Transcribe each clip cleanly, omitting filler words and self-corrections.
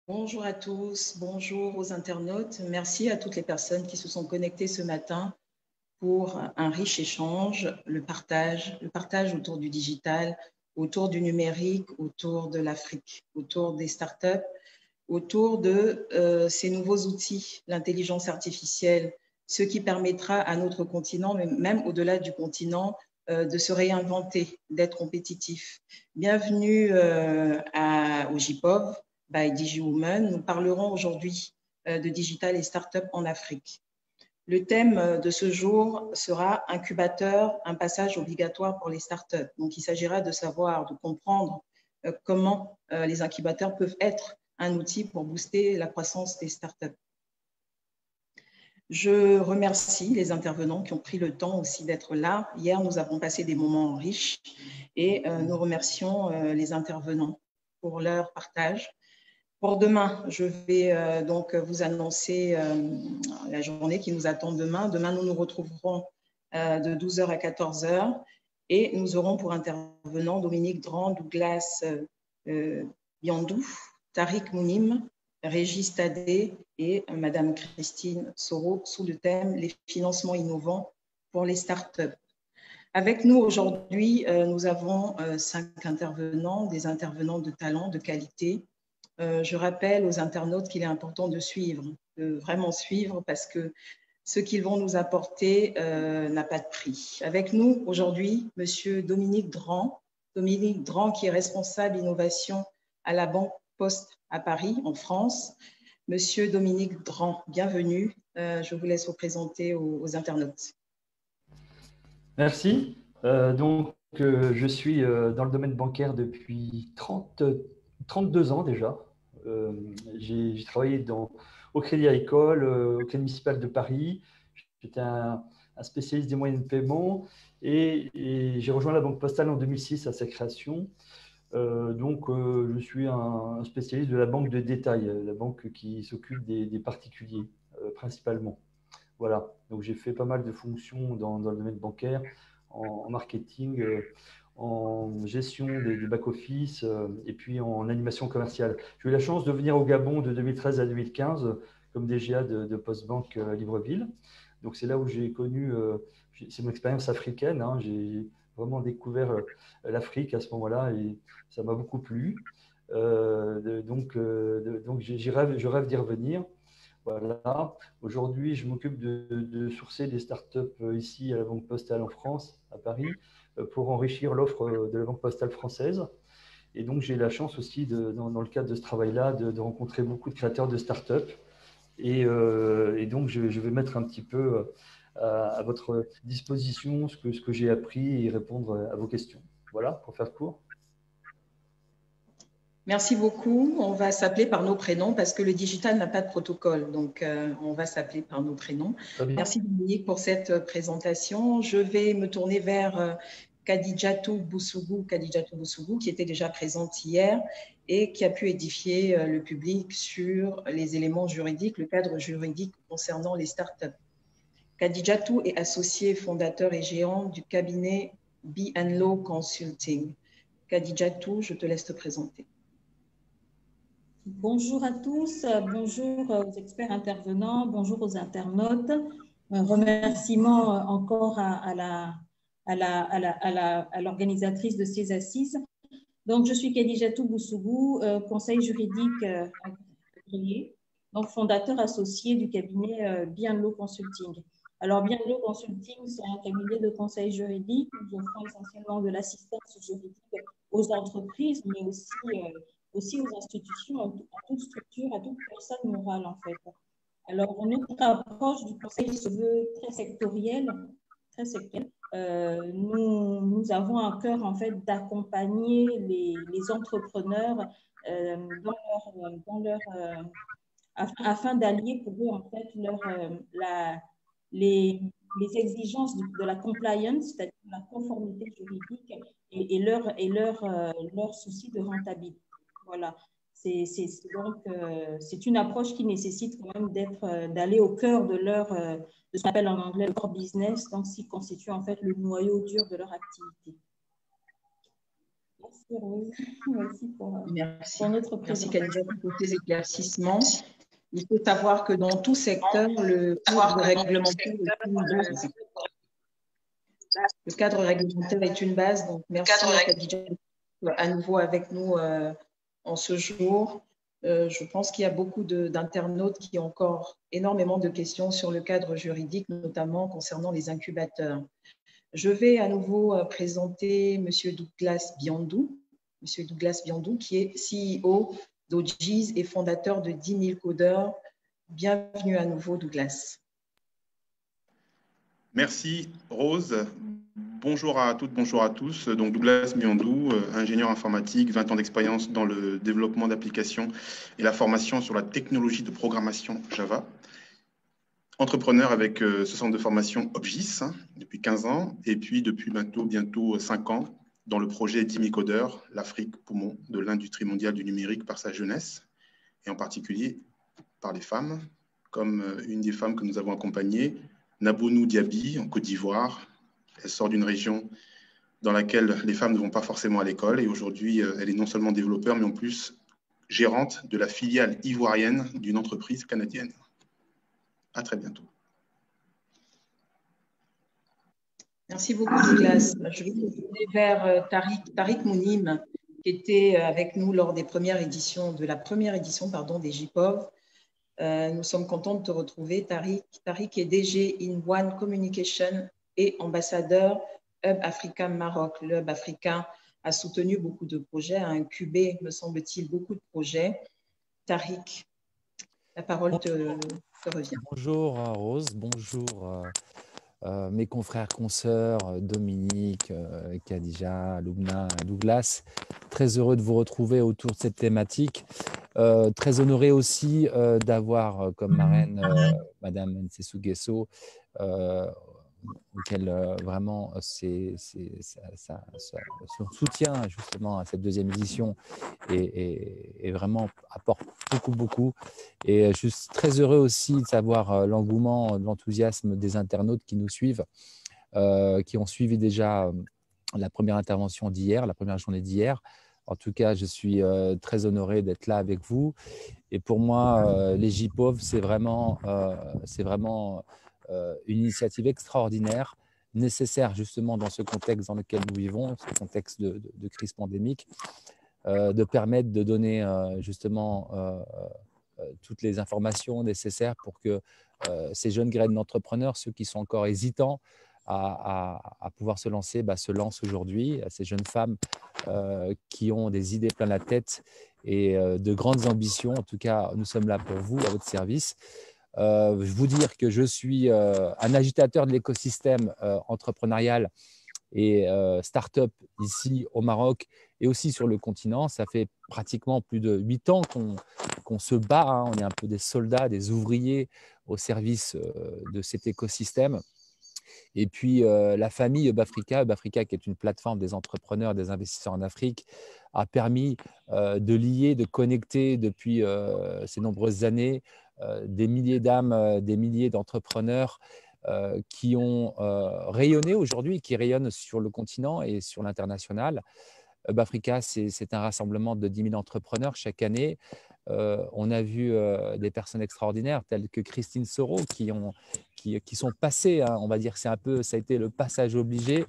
Bonjour à tous, bonjour aux internautes. Merci à toutes les personnes qui se sont connectées ce matin pour un riche échange, le partage autour du digital, autour du numérique, autour de l'Afrique, autour des startups, autour de ces nouveaux outils, l'intelligence artificielle, ce qui permettra à notre continent, mais même au-delà du continent, de se réinventer, d'être compétitif. Bienvenue au JPOV by DigiWoman. Nous parlerons aujourd'hui de digital et start-up en Afrique. Le thème de ce jour sera incubateur, un passage obligatoire pour les startups. Donc, il s'agira de savoir, de comprendre comment les incubateurs peuvent être un outil pour booster la croissance des startups. Je remercie les intervenants qui ont pris le temps aussi d'être là. Hier, nous avons passé des moments riches et nous remercions les intervenants pour leur partage. Pour demain, je vais donc vous annoncer la journée qui nous attend demain. Demain, nous nous retrouverons de 12h à 14h et nous aurons pour intervenants Dominique Dran, Douglas Biandou, Tariq Mounim, Régis Tadé et Madame Christine Soro sous le thème « Les financements innovants pour les startups ». Avec nous aujourd'hui, nous avons 5 intervenants, des intervenants de talent, de qualité. Je rappelle aux internautes qu'il est important de suivre, de vraiment suivre parce que ce qu'ils vont nous apporter n'a pas de prix. Avec nous aujourd'hui, Monsieur Dominique Dran qui est responsable innovation à la Banque Poste à Paris, en France. Monsieur Dominique Dran, bienvenue. Je vous laisse vous présenter aux internautes. Merci. Je suis dans le domaine bancaire depuis 32 ans déjà. J'ai travaillé au Crédit Agricole, au Crédit Municipal de Paris. J'étais un spécialiste des moyens de paiement et j'ai rejoint la Banque Postale en 2006 à sa création. Je suis un spécialiste de la banque de détail, la banque qui s'occupe des particuliers principalement. Voilà, donc j'ai fait pas mal de fonctions dans le domaine bancaire, en marketing, en gestion des back-office et puis en animation commerciale. J'ai eu la chance de venir au Gabon de 2013 à 2015 comme DGA de Postbank à Libreville. Donc c'est là où j'ai connu, c'est mon expérience africaine, hein, j'ai vraiment découvert l'Afrique à ce moment-là et ça m'a beaucoup plu. Je rêve d'y revenir. Voilà. Aujourd'hui, je m'occupe de sourcer des startups ici à la Banque Postale en France, à Paris, pour enrichir l'offre de la Banque Postale française. Et donc, j'ai la chance aussi, dans le cadre de ce travail-là, de rencontrer beaucoup de créateurs de startups. Et donc, je vais mettre un petit peu à votre disposition ce que j'ai appris et répondre à vos questions. Voilà, pour faire court. Merci beaucoup. On va s'appeler par nos prénoms parce que le digital n'a pas de protocole. Donc, on va s'appeler par nos prénoms. Merci Dominique pour cette présentation. Je vais me tourner vers Khadijatou Bousougou, qui était déjà présente hier et qui a pu édifier le public sur les éléments juridiques, le cadre juridique concernant les startups. Khadijatou est associé, fondateur et gérant du cabinet B&Law Consulting. Khadijatou, je te laisse te présenter. Bonjour à tous, bonjour aux experts intervenants, bonjour aux internautes. Un remerciement encore à l'organisatrice de ces assises. Donc, je suis Khadijatou Bousougou, conseil juridique agréé, donc fondateur associé du cabinet B&Law Consulting. Alors, B&Law Consulting, c'est un cabinet de conseil juridique. Nous offrons essentiellement de l'assistance juridique aux entreprises, mais aussi aux institutions, à toute structure, à toute personne morale en fait. Alors, notre approche du conseil se veut très sectorielle. Nous avons à cœur en fait d'accompagner les entrepreneurs afin d'allier pour eux en fait les exigences de la compliance, c'est-à-dire la conformité juridique et leur souci de rentabilité. Voilà, c'est une approche qui nécessite quand même d'aller au cœur de ce qu'on appelle en anglais le core business, donc ce qui constitue en fait le noyau dur de leur activité. Merci, Rose. Merci pour Merci. notre Merci, présence. Khadija, pour ces éclaircissements. Il faut savoir que dans tout secteur, le cadre réglementaire est une base. Le cadre réglementaire est une base. Donc, merci, Khadija, à nouveau avec nous en ce jour. Je pense qu'il y a beaucoup d'internautes qui ont encore énormément de questions sur le cadre juridique, notamment concernant les incubateurs. Je vais à nouveau présenter M. Douglas Biandou. M. Douglas Biandou, qui est CEO d'OGIS et fondateur de 10 000 codeurs. Bienvenue à nouveau, Douglas. Merci, Rose. Bonjour à toutes, bonjour à tous. Donc, Douglas Biandou, ingénieur informatique, 20 ans d'expérience dans le développement d'applications et la formation sur la technologie de programmation Java. Entrepreneur avec ce centre de formation OGIS depuis 15 ans et puis depuis bientôt 5 ans dans le projet 10 000 codeurs, l'Afrique poumon de l'industrie mondiale du numérique par sa jeunesse et en particulier par les femmes, comme une des femmes que nous avons accompagnées, Nabounou Diaby, en Côte d'Ivoire. Elle sort d'une région dans laquelle les femmes ne vont pas forcément à l'école et aujourd'hui, elle est non seulement développeur, mais en plus gérante de la filiale ivoirienne d'une entreprise canadienne. À très bientôt. Merci beaucoup, Douglas. Je vais me tourner vers Tariq Mounim, qui était avec nous lors des premières éditions, des JPOV. Nous sommes contents de te retrouver, Tariq. Tariq est DG in One Communication et ambassadeur Hub Africa Maroc. Le Hub Africa a soutenu beaucoup de projets, a incubé, me semble-t-il, beaucoup de projets. Tariq, la parole te revient. Bonjour Rose, bonjour mes confrères, consoeurs, Dominique, Khadija, Loubna, Douglas. Très heureux de vous retrouver autour de cette thématique. Très honoré aussi d'avoir comme marraine Madame Nsessou Nguesso, auquel vraiment son soutien justement à cette deuxième édition et vraiment apporte beaucoup. Et je suis très heureux aussi de savoir l'engouement, l'enthousiasme des internautes qui nous suivent, qui ont suivi déjà la première intervention d'hier, la première journée d'hier. En tout cas, je suis très honoré d'être là avec vous. Et pour moi, les JPOV, c'est vraiment une initiative extraordinaire, nécessaire justement dans ce contexte dans lequel nous vivons, ce contexte de crise pandémique, de permettre de donner justement toutes les informations nécessaires pour que ces jeunes graines d'entrepreneurs, ceux qui sont encore hésitants à pouvoir se lancer, se lancent aujourd'hui. Ces jeunes femmes qui ont des idées plein la tête et de grandes ambitions. En tout cas, nous sommes là pour vous, à votre service. Je vous dire que je suis un agitateur de l'écosystème entrepreneurial et start-up ici au Maroc et aussi sur le continent. Ça fait pratiquement plus de 8 ans qu'on se bat. Hein. On est un peu des soldats, des ouvriers au service de cet écosystème. Et puis, la famille Hub Africa qui est une plateforme des entrepreneurs, des investisseurs en Afrique, a permis de lier, de connecter depuis ces nombreuses années des milliers d'âmes, des milliers d'entrepreneurs qui ont rayonné aujourd'hui, qui rayonnent sur le continent et sur l'international. Hub Africa, c'est un rassemblement de 10 000 entrepreneurs chaque année. On a vu des personnes extraordinaires telles que Christine Soro qui sont passées, hein, on va dire, ça a été le passage obligé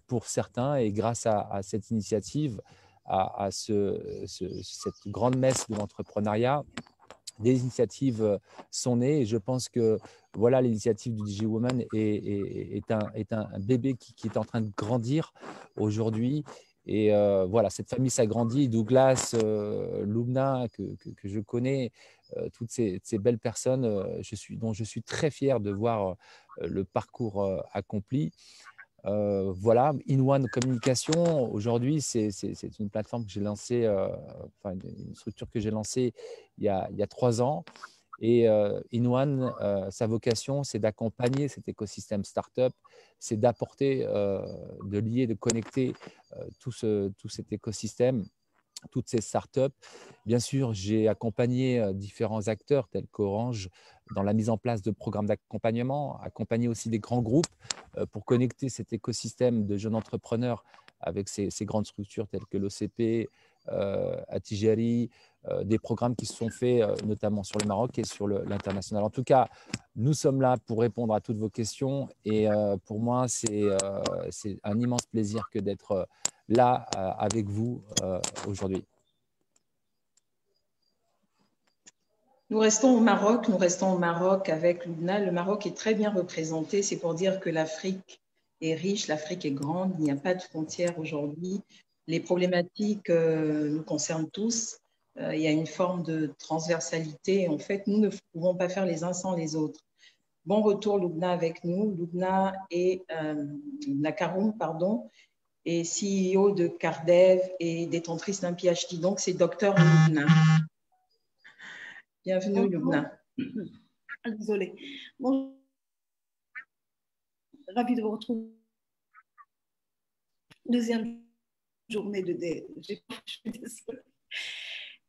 pour certains, et grâce à cette initiative, à cette grande messe de l'entrepreneuriat, des initiatives sont nées, et je pense que voilà, l'initiative du DigiWoman est un bébé qui est en train de grandir aujourd'hui. Et voilà, cette famille s'agrandit. Douglas, Loubna, que je connais, toutes ces belles personnes dont je suis très fier de voir le parcours accompli. Voilà, In One Communication, aujourd'hui, c'est une plateforme que j'ai lancée, une structure que j'ai lancée il y a 3 ans. Et In One, sa vocation, c'est d'accompagner cet écosystème startup, c'est d'apporter, de lier, de connecter tout cet écosystème, toutes ces startups. Bien sûr, j'ai accompagné différents acteurs tels qu'Orange dans la mise en place de programmes d'accompagnement, accompagné aussi des grands groupes pour connecter cet écosystème de jeunes entrepreneurs avec ces grandes structures telles que l'OCP, Attijari, des programmes qui se sont faits notamment sur le Maroc et sur l'international. En tout cas, nous sommes là pour répondre à toutes vos questions et pour moi, c'est un immense plaisir que d'être là avec vous aujourd'hui. Nous restons au Maroc avec Lubna. Le Maroc est très bien représenté. C'est pour dire que l'Afrique est riche, l'Afrique est grande. Il n'y a pas de frontières aujourd'hui. Les problématiques nous concernent tous. Il y a une forme de transversalité. En fait, nous ne pouvons pas faire les uns sans les autres. Bon retour, Lubna, avec nous. Lubna Karoum, pardon, est CEO de Cardev et détentrice d'un PhD. Donc, c'est Docteur Lubna. Bienvenue, Lubna. Désolée. Bon, ravi de vous retrouver. Deuxième journée de je suis désolée.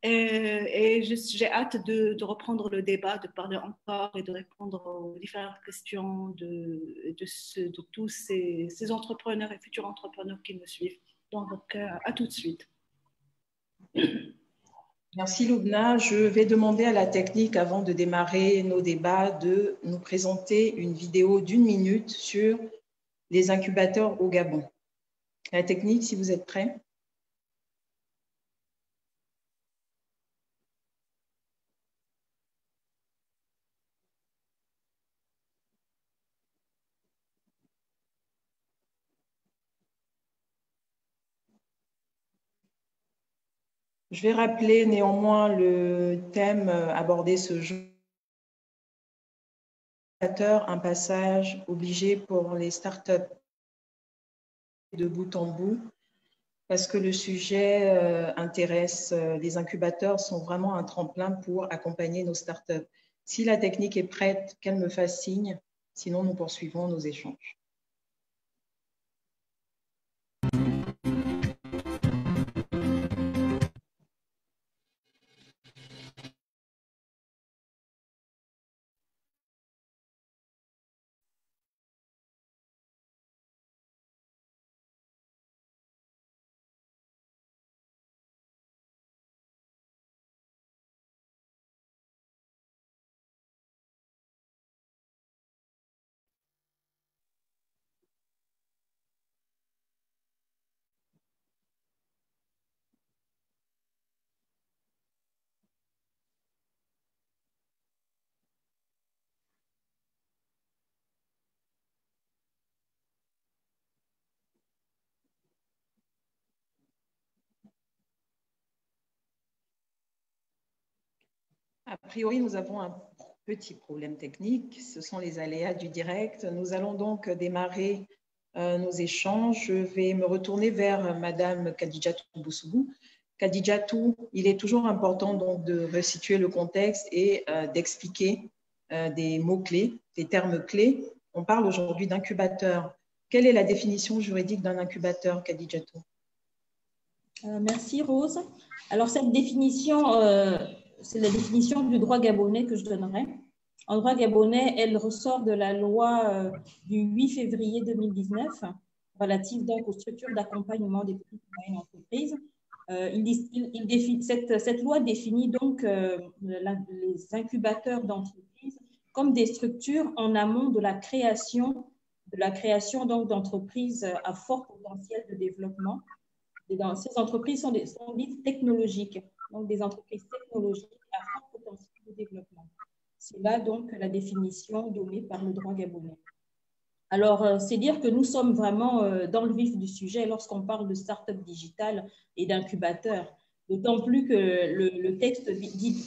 Et j'ai hâte de reprendre le débat, de parler encore et de répondre aux différentes questions de tous ces entrepreneurs et futurs entrepreneurs qui me suivent. Donc, à tout de suite. Merci Lubna. Je vais demander à la technique, avant de démarrer nos débats, de nous présenter une vidéo d'1 minute sur les incubateurs au Gabon. La technique, si vous êtes prêts. Je vais rappeler néanmoins le thème abordé ce jour. Un passage obligé pour les startups de bout en bout, parce que le sujet intéresse les incubateurs, sont vraiment un tremplin pour accompagner nos startups. Si la technique est prête, qu'elle me fasse signe, sinon nous poursuivons nos échanges. A priori, nous avons un petit problème technique. Ce sont les aléas du direct. Nous allons donc démarrer nos échanges. Je vais me retourner vers Madame Khadijatou Bousougou. Khadijatou, il est toujours important donc de resituer le contexte et d'expliquer des mots-clés, des termes clés. On parle aujourd'hui d'incubateur. Quelle est la définition juridique d'un incubateur, Khadijatou? Merci, Rose. Alors, cette définition, c'est la définition du droit gabonais que je donnerai. En droit gabonais, elle ressort de la loi du 8 février 2019 relative donc aux structures d'accompagnement des petites et moyennes entreprises. Cette loi définit donc les incubateurs d'entreprises comme des structures en amont de la création donc d'entreprises à fort potentiel de développement. Et ces entreprises sont dites technologiques, donc des entreprises technologiques à fort potentiel de développement. C'est là donc la définition donnée par le droit gabonais. Alors, c'est dire que nous sommes vraiment dans le vif du sujet lorsqu'on parle de start-up digitale et d'incubateur, d'autant plus que le texte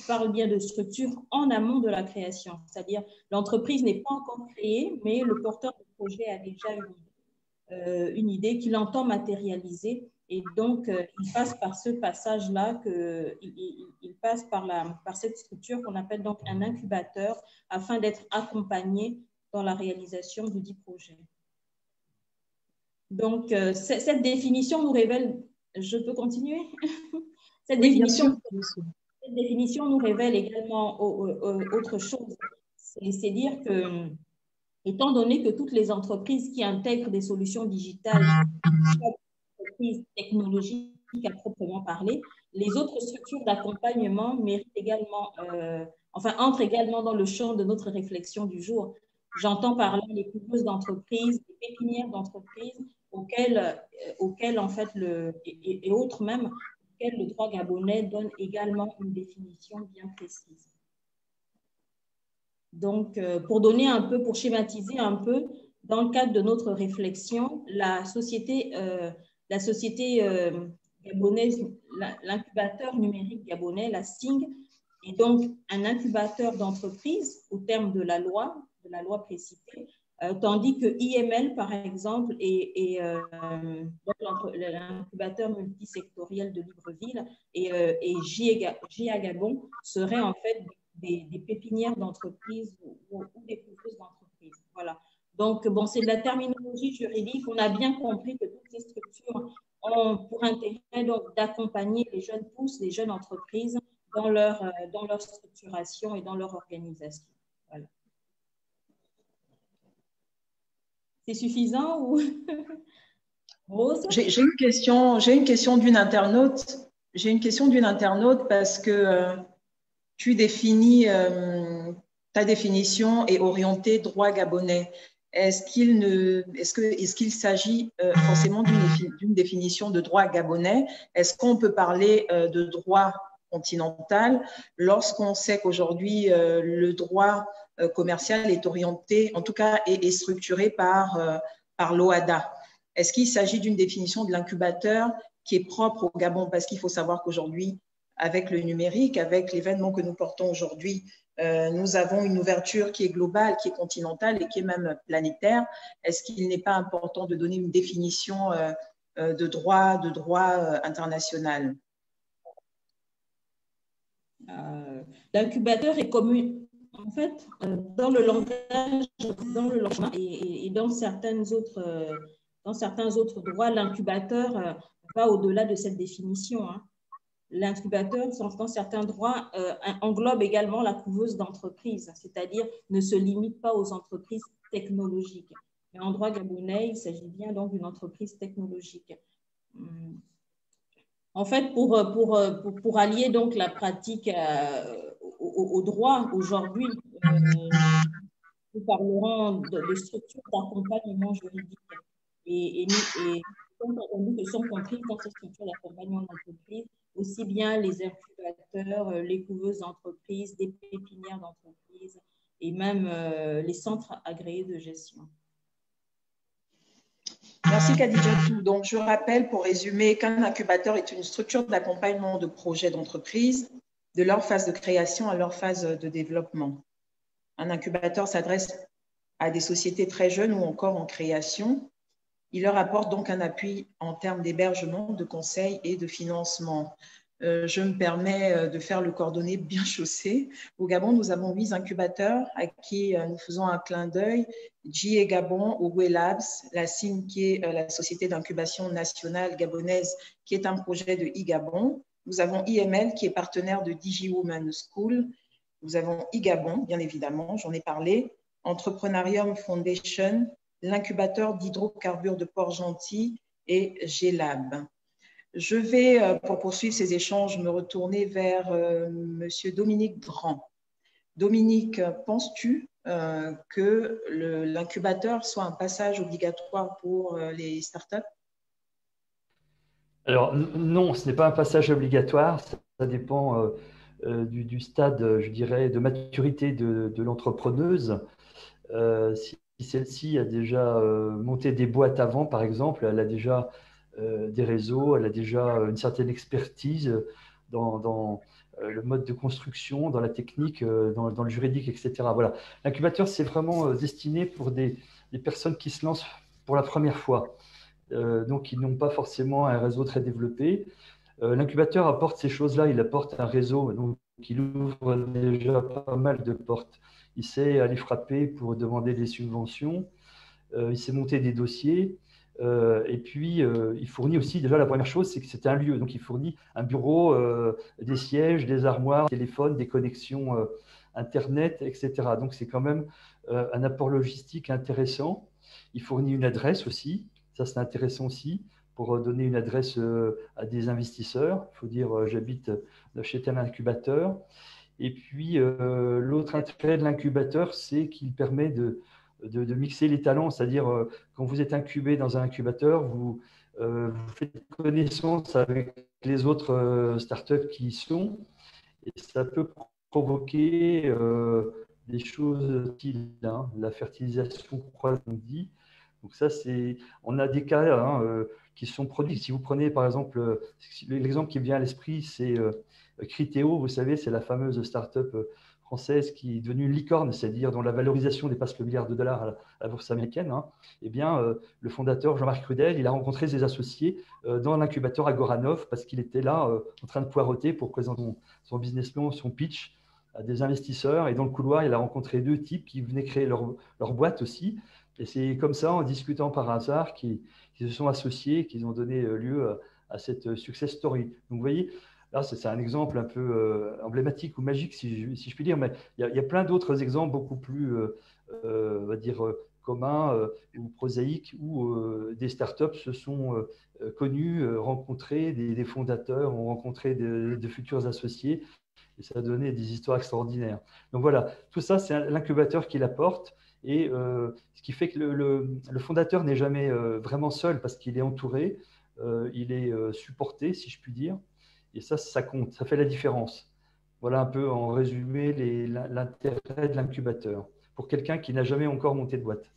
parle bien de structure en amont de la création, c'est-à-dire l'entreprise n'est pas encore créée, mais le porteur de projet a déjà une idée qu'il entend matérialiser. Et donc, il passe par ce passage-là, il passe par cette structure qu'on appelle donc un incubateur afin d'être accompagné dans la réalisation du dit projet. Donc, cette définition nous révèle… Je peux continuer? Cette définition nous révèle également autre chose. C'est dire que, étant donné que toutes les entreprises qui intègrent des solutions digitales d'entreprise technologique à proprement parler, les autres structures d'accompagnement méritent également, entrent également dans le champ de notre réflexion du jour. J'entends par là les couveuses d'entreprise, les pépinières d'entreprise auxquelles en fait, et autres même, auxquelles le droit gabonais donne également une définition bien précise. Donc, pour schématiser un peu, dans le cadre de notre réflexion, la société gabonaise, l'incubateur numérique gabonais, la SING, est donc un incubateur d'entreprise au terme de la loi précitée, tandis que IML, par exemple, et l'incubateur multisectoriel de Libreville et GIA Gabon seraient en fait des pépinières d'entreprise ou des couveuses d'entreprise. Voilà. Donc, bon, c'est de la terminologie juridique. On a bien compris que toutes ces structures ont pour intérêt d'accompagner les jeunes pousses, les jeunes entreprises dans leur structuration et dans leur organisation. Voilà. C'est suffisant ou Rose? J'ai une question d'une internaute. J'ai une question d'une internaute parce que tu définis, ta définition est orientée droit gabonais. Est-ce qu'il s'agit forcément d'une définition de droit gabonais? Est-ce qu'on peut parler de droit continental lorsqu'on sait qu'aujourd'hui le droit commercial est orienté, en tout cas est structuré par l'OHADA? Est-ce qu'il s'agit d'une définition de l'incubateur qui est propre au Gabon? Parce qu'il faut savoir qu'aujourd'hui, avec le numérique, avec l'événement que nous portons aujourd'hui, nous avons une ouverture qui est globale, qui est continentale et qui est même planétaire. Est-ce qu'il n'est pas important de donner une définition de droit international? L'incubateur est commun, en fait, dans le langage et dans certains autres droits, l'incubateur va au-delà de cette définition. Hein. L'incubateur, dans certains droits, englobe également la couveuse d'entreprise, c'est-à-dire ne se limite pas aux entreprises technologiques. Mais en droit gabonais, il s'agit bien donc d'une entreprise technologique. En fait, pour allier donc la pratique au droit, aujourd'hui, nous parlerons de structures d'accompagnement juridique. Et nous sommes compris dans ces structures d'accompagnement d'entreprise, aussi bien les incubateurs, les couveuses d'entreprise, des pépinières d'entreprise et même les centres agréés de gestion. Merci Khadijatou. Donc, je rappelle pour résumer qu'un incubateur est une structure d'accompagnement de projets d'entreprise de leur phase de création à leur phase de développement. Un incubateur s'adresse à des sociétés très jeunes ou encore en création. Il leur apporte donc un appui en termes d'hébergement, de conseil et de financement. Je me permets de faire le cordonnier bien chaussé. Au Gabon, nous avons 8 incubateurs à qui nous faisons un clin d'œil. GIA Gabon, Ougwe Labs, la SIN qui est la société d'incubation nationale gabonaise qui est un projet de e-Gabon. Nous avons IML qui est partenaire de DigiWoman School. Nous avons e-Gabon, bien évidemment, j'en ai parlé. Entrepreneurium Foundation, l'incubateur d'hydrocarbures de Port-Gentil et GLab. Je vais, pour poursuivre ces échanges, me retourner vers Monsieur Dominique Grand. Dominique, penses-tu que l'incubateur soit un passage obligatoire pour les startups? Alors non, ce n'est pas un passage obligatoire, ça dépend du stade, je dirais, de maturité de l'entrepreneuse. Si celle-ci a déjà monté des boîtes avant, par exemple, elle a déjà des réseaux, elle a déjà une certaine expertise dans le mode de construction, dans la technique, dans le juridique, etc. Voilà. L'incubateur, c'est vraiment destiné pour des personnes qui se lancent pour la première fois, donc ils n'ont pas forcément un réseau très développé. L'incubateur apporte ces choses-là, il apporte un réseau, donc il ouvre déjà pas mal de portes. Il sait aller frapper pour demander des subventions, il sait monter des dossiers, et puis il fournit aussi, déjà la première chose, c'est que c'est un lieu, donc il fournit un bureau, des sièges, des armoires, des téléphones, des connexions Internet, etc. Donc c'est quand même un apport logistique intéressant. Il fournit une adresse aussi, ça c'est intéressant aussi, pour donner une adresse à des investisseurs. Il faut dire j'habite chez tel incubateur. Et puis, l'autre intérêt de l'incubateur, c'est qu'il permet de mixer les talents. C'est-à-dire, quand vous êtes incubé dans un incubateur, vous faites connaissance avec les autres startups qui y sont. Et ça peut provoquer des choses utiles, hein, la fertilisation croisée, on dit. Donc ça, on a des cas qui sont produits. Si vous prenez par exemple, l'exemple qui me vient à l'esprit, c'est Criteo, vous savez, c'est la fameuse start-up française qui est devenue une licorne, c'est-à-dire dont la valorisation dépasse le milliard de dollars à la bourse américaine. Hein. Eh bien, le fondateur Jean-Marc Crudel, il a rencontré ses associés dans l'incubateur Agoranov parce qu'il était là en train de poireauter pour présenter son business plan, son pitch à des investisseurs. Et dans le couloir, il a rencontré 2 types qui venaient créer leur boîte aussi. Et c'est comme ça, en discutant par hasard, qu'ils se sont associés, qu'ils ont donné lieu à cette success story. Donc, vous voyez, là, c'est un exemple un peu emblématique ou magique, si je puis dire, mais il y a plein d'autres exemples beaucoup plus, on va dire, communs ou prosaïques, où des startups se sont connus, rencontrés, des fondateurs ont rencontré de futurs associés, et ça a donné des histoires extraordinaires. Donc voilà, tout ça, c'est l'incubateur qui l'apporte. Et ce qui fait que le fondateur n'est jamais vraiment seul parce qu'il est entouré, il est supporté, si je puis dire. Et ça compte, ça fait la différence. Voilà un peu en résumé l'intérêt de l'incubateur pour quelqu'un qui n'a jamais encore monté de boîte.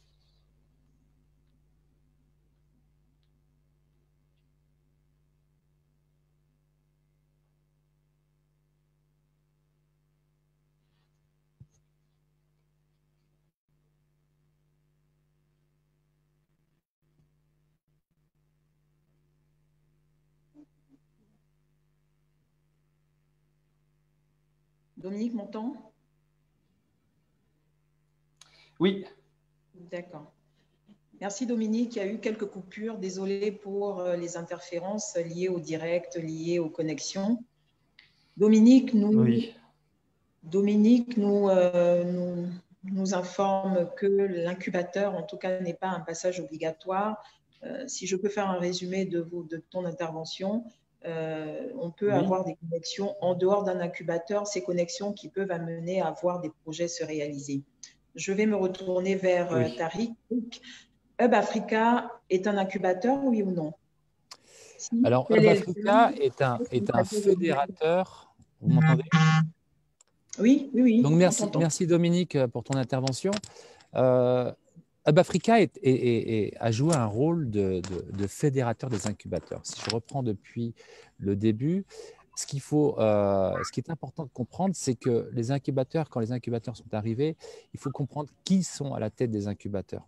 Dominique, m'entend? Oui. D'accord. Merci Dominique, il y a eu quelques coupures. Désolée pour les interférences liées au direct, liées aux connexions. Dominique nous informe que l'incubateur, en tout cas, n'est pas un passage obligatoire. Si je peux faire un résumé de ton intervention, on peut avoir des connexions en dehors d'un incubateur, ces connexions qui peuvent amener à voir des projets se réaliser. Je vais me retourner vers Tariq. Hub Africa est un incubateur, oui ou non? Alors, Hub Africa est un fédérateur. Vous m'entendez? Oui, oui, oui. Donc, merci Dominique pour ton intervention. Hub Africa a joué un rôle de fédérateur des incubateurs. Si je reprends depuis le début, ce qui est important de comprendre, c'est que les incubateurs, quand les incubateurs sont arrivés, il faut comprendre qui sont à la tête des incubateurs.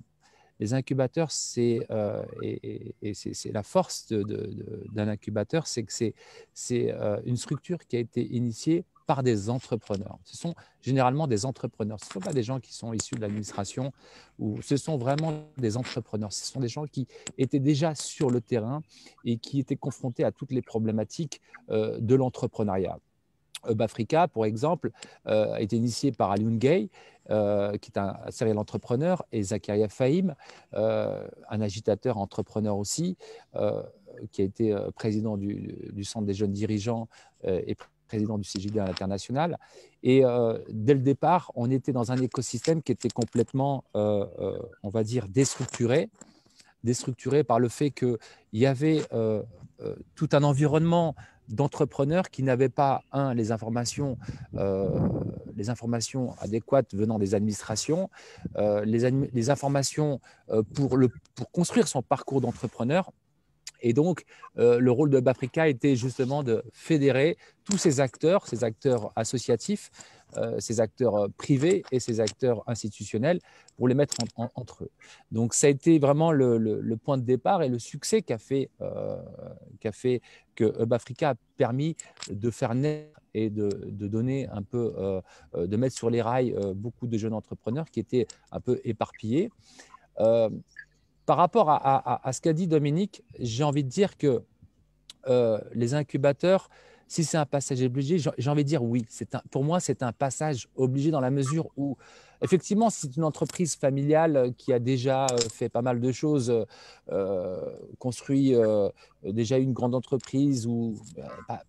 Les incubateurs, c'est la force d'un incubateur, c'est que c'est une structure qui a été initiée par des entrepreneurs. Ce sont généralement des entrepreneurs. Ce ne sont pas des gens qui sont issus de l'administration, ce sont vraiment des entrepreneurs. Ce sont des gens qui étaient déjà sur le terrain et qui étaient confrontés à toutes les problématiques de l'entrepreneuriat. Hub Africa, pour exemple, a été initié par Alioune Gueye, qui est un serial entrepreneur, et Zakaria Fahim, un agitateur entrepreneur aussi, qui a été président du Centre des jeunes dirigeants et président du CJD à l'international. Et dès le départ, on était dans un écosystème qui était complètement, on va dire, déstructuré par le fait qu'il y avait tout un environnement d'entrepreneurs qui n'avaient pas, les informations adéquates venant des administrations, les informations pour construire son parcours d'entrepreneur. Et donc, le rôle de Hub Africa était justement de fédérer tous ces acteurs associatifs, ces acteurs privés et ces acteurs institutionnels pour les mettre entre eux. Donc, ça a été vraiment le point de départ et le succès qu'a fait que Hub Africa a permis de faire naître et de donner un peu, de mettre sur les rails beaucoup de jeunes entrepreneurs qui étaient un peu éparpillés. Par rapport à ce qu'a dit Dominique, j'ai envie de dire que les incubateurs, Si c'est un passage obligé, j'ai envie de dire oui. Pour moi, c'est un passage obligé dans la mesure où, effectivement, c'est une entreprise familiale qui a déjà fait pas mal de choses, construit déjà une grande entreprise ou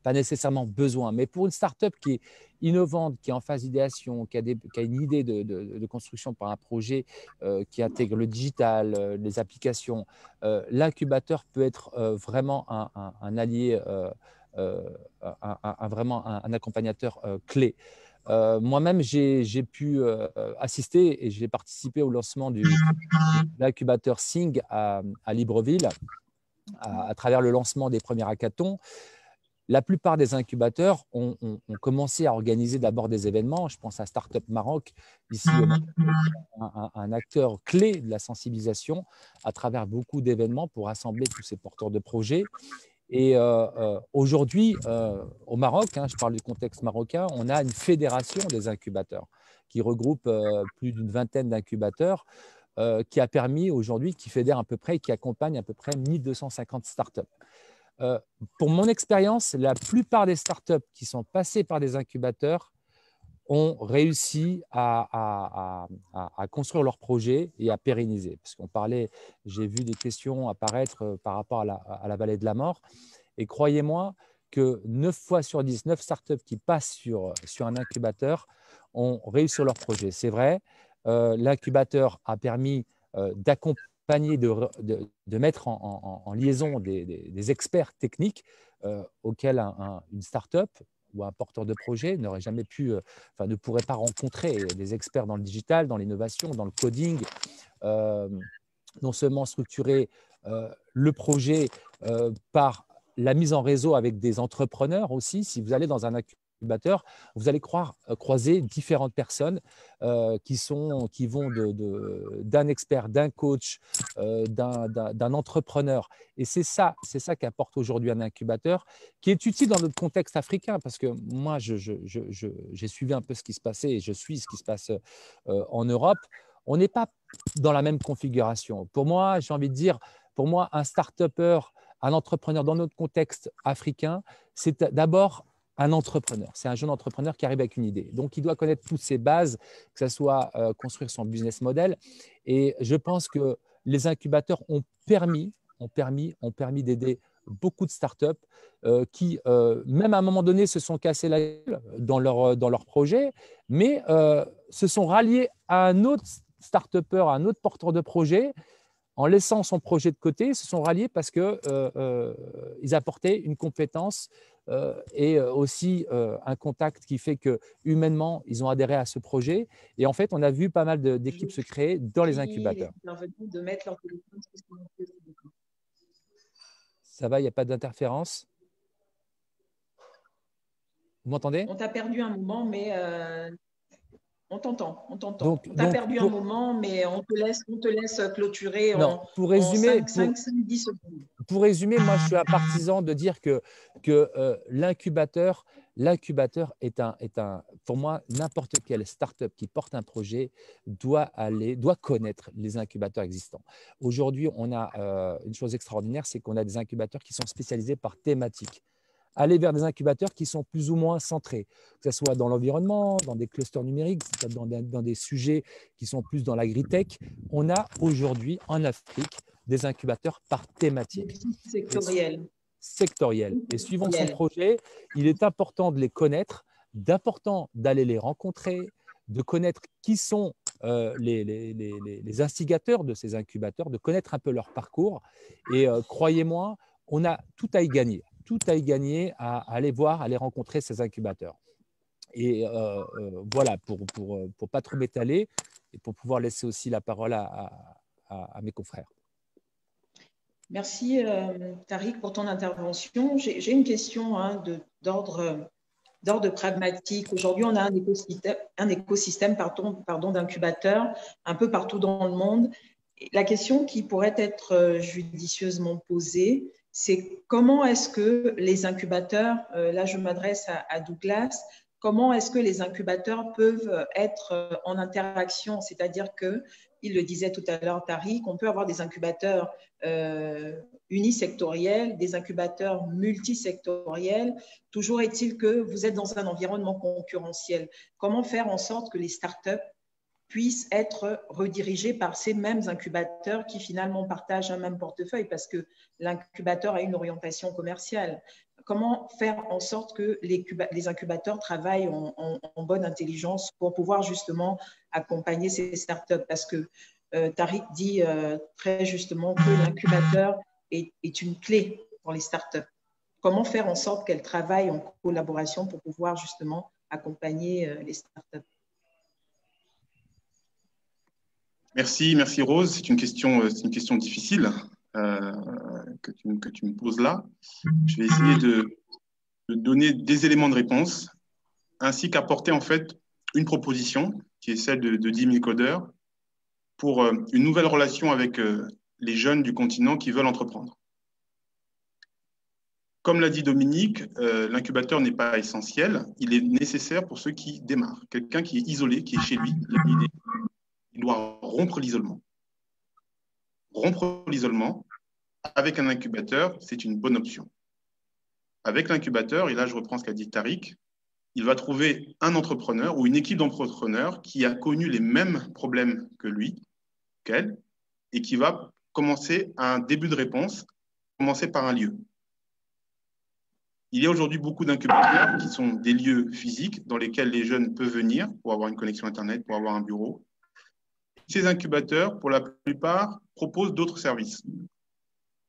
pas nécessairement besoin. Mais pour une start-up qui est innovante, qui est en phase d'idéation, qui a une idée de construction par un projet qui intègre le digital, les applications, l'incubateur peut être vraiment un allié, vraiment un accompagnateur clé. Moi-même, j'ai pu assister et j'ai participé au lancement de l'incubateur Sing à Libreville à travers le lancement des premiers hackathons. La plupart des incubateurs ont commencé à organiser d'abord des événements. Je pense à Startup Maroc, ici un acteur clé de la sensibilisation à travers beaucoup d'événements pour rassembler tous ces porteurs de projets. Et aujourd'hui, au Maroc, je parle du contexte marocain, on a une fédération des incubateurs qui regroupe plus d'une vingtaine d'incubateurs qui a permis aujourd'hui, qui fédère à peu près et qui accompagne à peu près 1250 startups. Pour mon expérience, la plupart des startups qui sont passées par des incubateurs ont réussi à construire leur projet et à pérenniser. Parce qu'on parlait, j'ai vu des questions apparaître par rapport à la vallée de la mort. Et croyez-moi que 9 fois sur 10, 9 startups qui passent sur un incubateur ont réussi leur projet. C'est vrai, l'incubateur a permis d'accompagner, de mettre en liaison des experts techniques auxquels une startup ou un porteur de projet n'aurait jamais pu, ne pourrait pas rencontrer des experts dans le digital, dans l'innovation, dans le coding, non seulement structurer le projet par la mise en réseau avec des entrepreneurs aussi. Si vous allez dans un incubateur, vous allez croiser différentes personnes qui vont d'un expert, d'un coach, d'un entrepreneur. Et c'est ça qu'apporte aujourd'hui un incubateur, qui est utile dans notre contexte africain, parce que moi, j'ai suivi un peu ce qui se passait et je suis ce qui se passe en Europe. On n'est pas dans la même configuration. Pour moi, j'ai envie de dire, un start-upper, un entrepreneur dans notre contexte africain, c'est d'abord un entrepreneur. C'est un jeune entrepreneur qui arrive avec une idée. Donc, il doit connaître toutes ses bases, que ce soit construire son business model. Et je pense que les incubateurs ont permis d'aider beaucoup de startups qui, même à un moment donné, se sont cassés la gueule dans leur projet, mais se sont ralliés à un autre start-upper, à un autre porteur de projet, en laissant son projet de côté, ils se sont ralliés parce qu'ils apportaient une compétence et aussi un contact qui fait que humainement, ils ont adhéré à ce projet. Et en fait, on a vu pas mal d'équipes se créer dans les incubateurs. De mettre leur téléphone. Ça va, il n'y a pas d'interférence? Vous m'entendez? On t'a perdu un moment, mais on t'entend. On t'a perdu un moment, mais on te laisse clôturer pour résumer, 5-10 secondes. Pour résumer, moi, je suis un partisan de dire que l'incubateur est pour moi, n'importe quelle start-up qui porte un projet doit connaître les incubateurs existants. Aujourd'hui, on a une chose extraordinaire, c'est qu'on a des incubateurs qui sont spécialisés par thématique. Aller vers des incubateurs qui sont plus ou moins centrés, que ce soit dans l'environnement, dans des clusters numériques, dans des sujets qui sont plus dans l'agritech. On a aujourd'hui en Afrique des incubateurs par thématique. Sectoriels. Et suivant son projet, il est important de les connaître, d'important d'aller les rencontrer, de connaître qui sont les instigateurs de ces incubateurs, de connaître un peu leur parcours. Et croyez-moi, on a tout à y gagner. Tout à y gagner à aller voir, à aller rencontrer ces incubateurs. Et voilà, pour pas trop m'étaler et pour pouvoir laisser aussi la parole à mes confrères. Merci Tariq pour ton intervention. J'ai une question d'ordre pragmatique. Aujourd'hui, on a un écosystème d'incubateurs un peu partout dans le monde. La question qui pourrait être judicieusement posée, c'est comment est-ce que les incubateurs, là je m'adresse à Douglas, comment est-ce que les incubateurs peuvent être en interaction, c'est-à-dire que il le disait tout à l'heure, Tariq, on peut avoir des incubateurs unisectoriels, des incubateurs multisectoriels. Toujours est-il que vous êtes dans un environnement concurrentiel. Comment faire en sorte que les startups puissent être redirigés par ces mêmes incubateurs qui finalement partagent un même portefeuille parce que l'incubateur a une orientation commerciale. Comment faire en sorte que les incubateurs travaillent en bonne intelligence pour pouvoir justement accompagner ces startups? Parce que Tariq dit très justement que l'incubateur est une clé pour les startups. Comment faire en sorte qu'elles travaillent en collaboration pour pouvoir justement accompagner les startups? Merci Rose. C'est une question difficile que tu me poses là. Je vais essayer de donner des éléments de réponse ainsi qu'apporter en fait une proposition qui est celle de 10 000 codeurs pour une nouvelle relation avec les jeunes du continent qui veulent entreprendre. Comme l'a dit Dominique, l'incubateur n'est pas essentiel. Il est nécessaire pour ceux qui démarrent. Quelqu'un qui est isolé, qui est chez lui, il doit rompre l'isolement. Rompre l'isolement avec un incubateur, c'est une bonne option. Avec l'incubateur, et là je reprends ce qu'a dit Tariq, il va trouver un entrepreneur ou une équipe d'entrepreneurs qui a connu les mêmes problèmes que lui, qu'elle, et qui va commencer un début de réponse, commencer par un lieu. Il y a aujourd'hui beaucoup d'incubateurs qui sont des lieux physiques dans lesquels les jeunes peuvent venir pour avoir une connexion Internet, pour avoir un bureau. Ces incubateurs, pour la plupart, proposent d'autres services.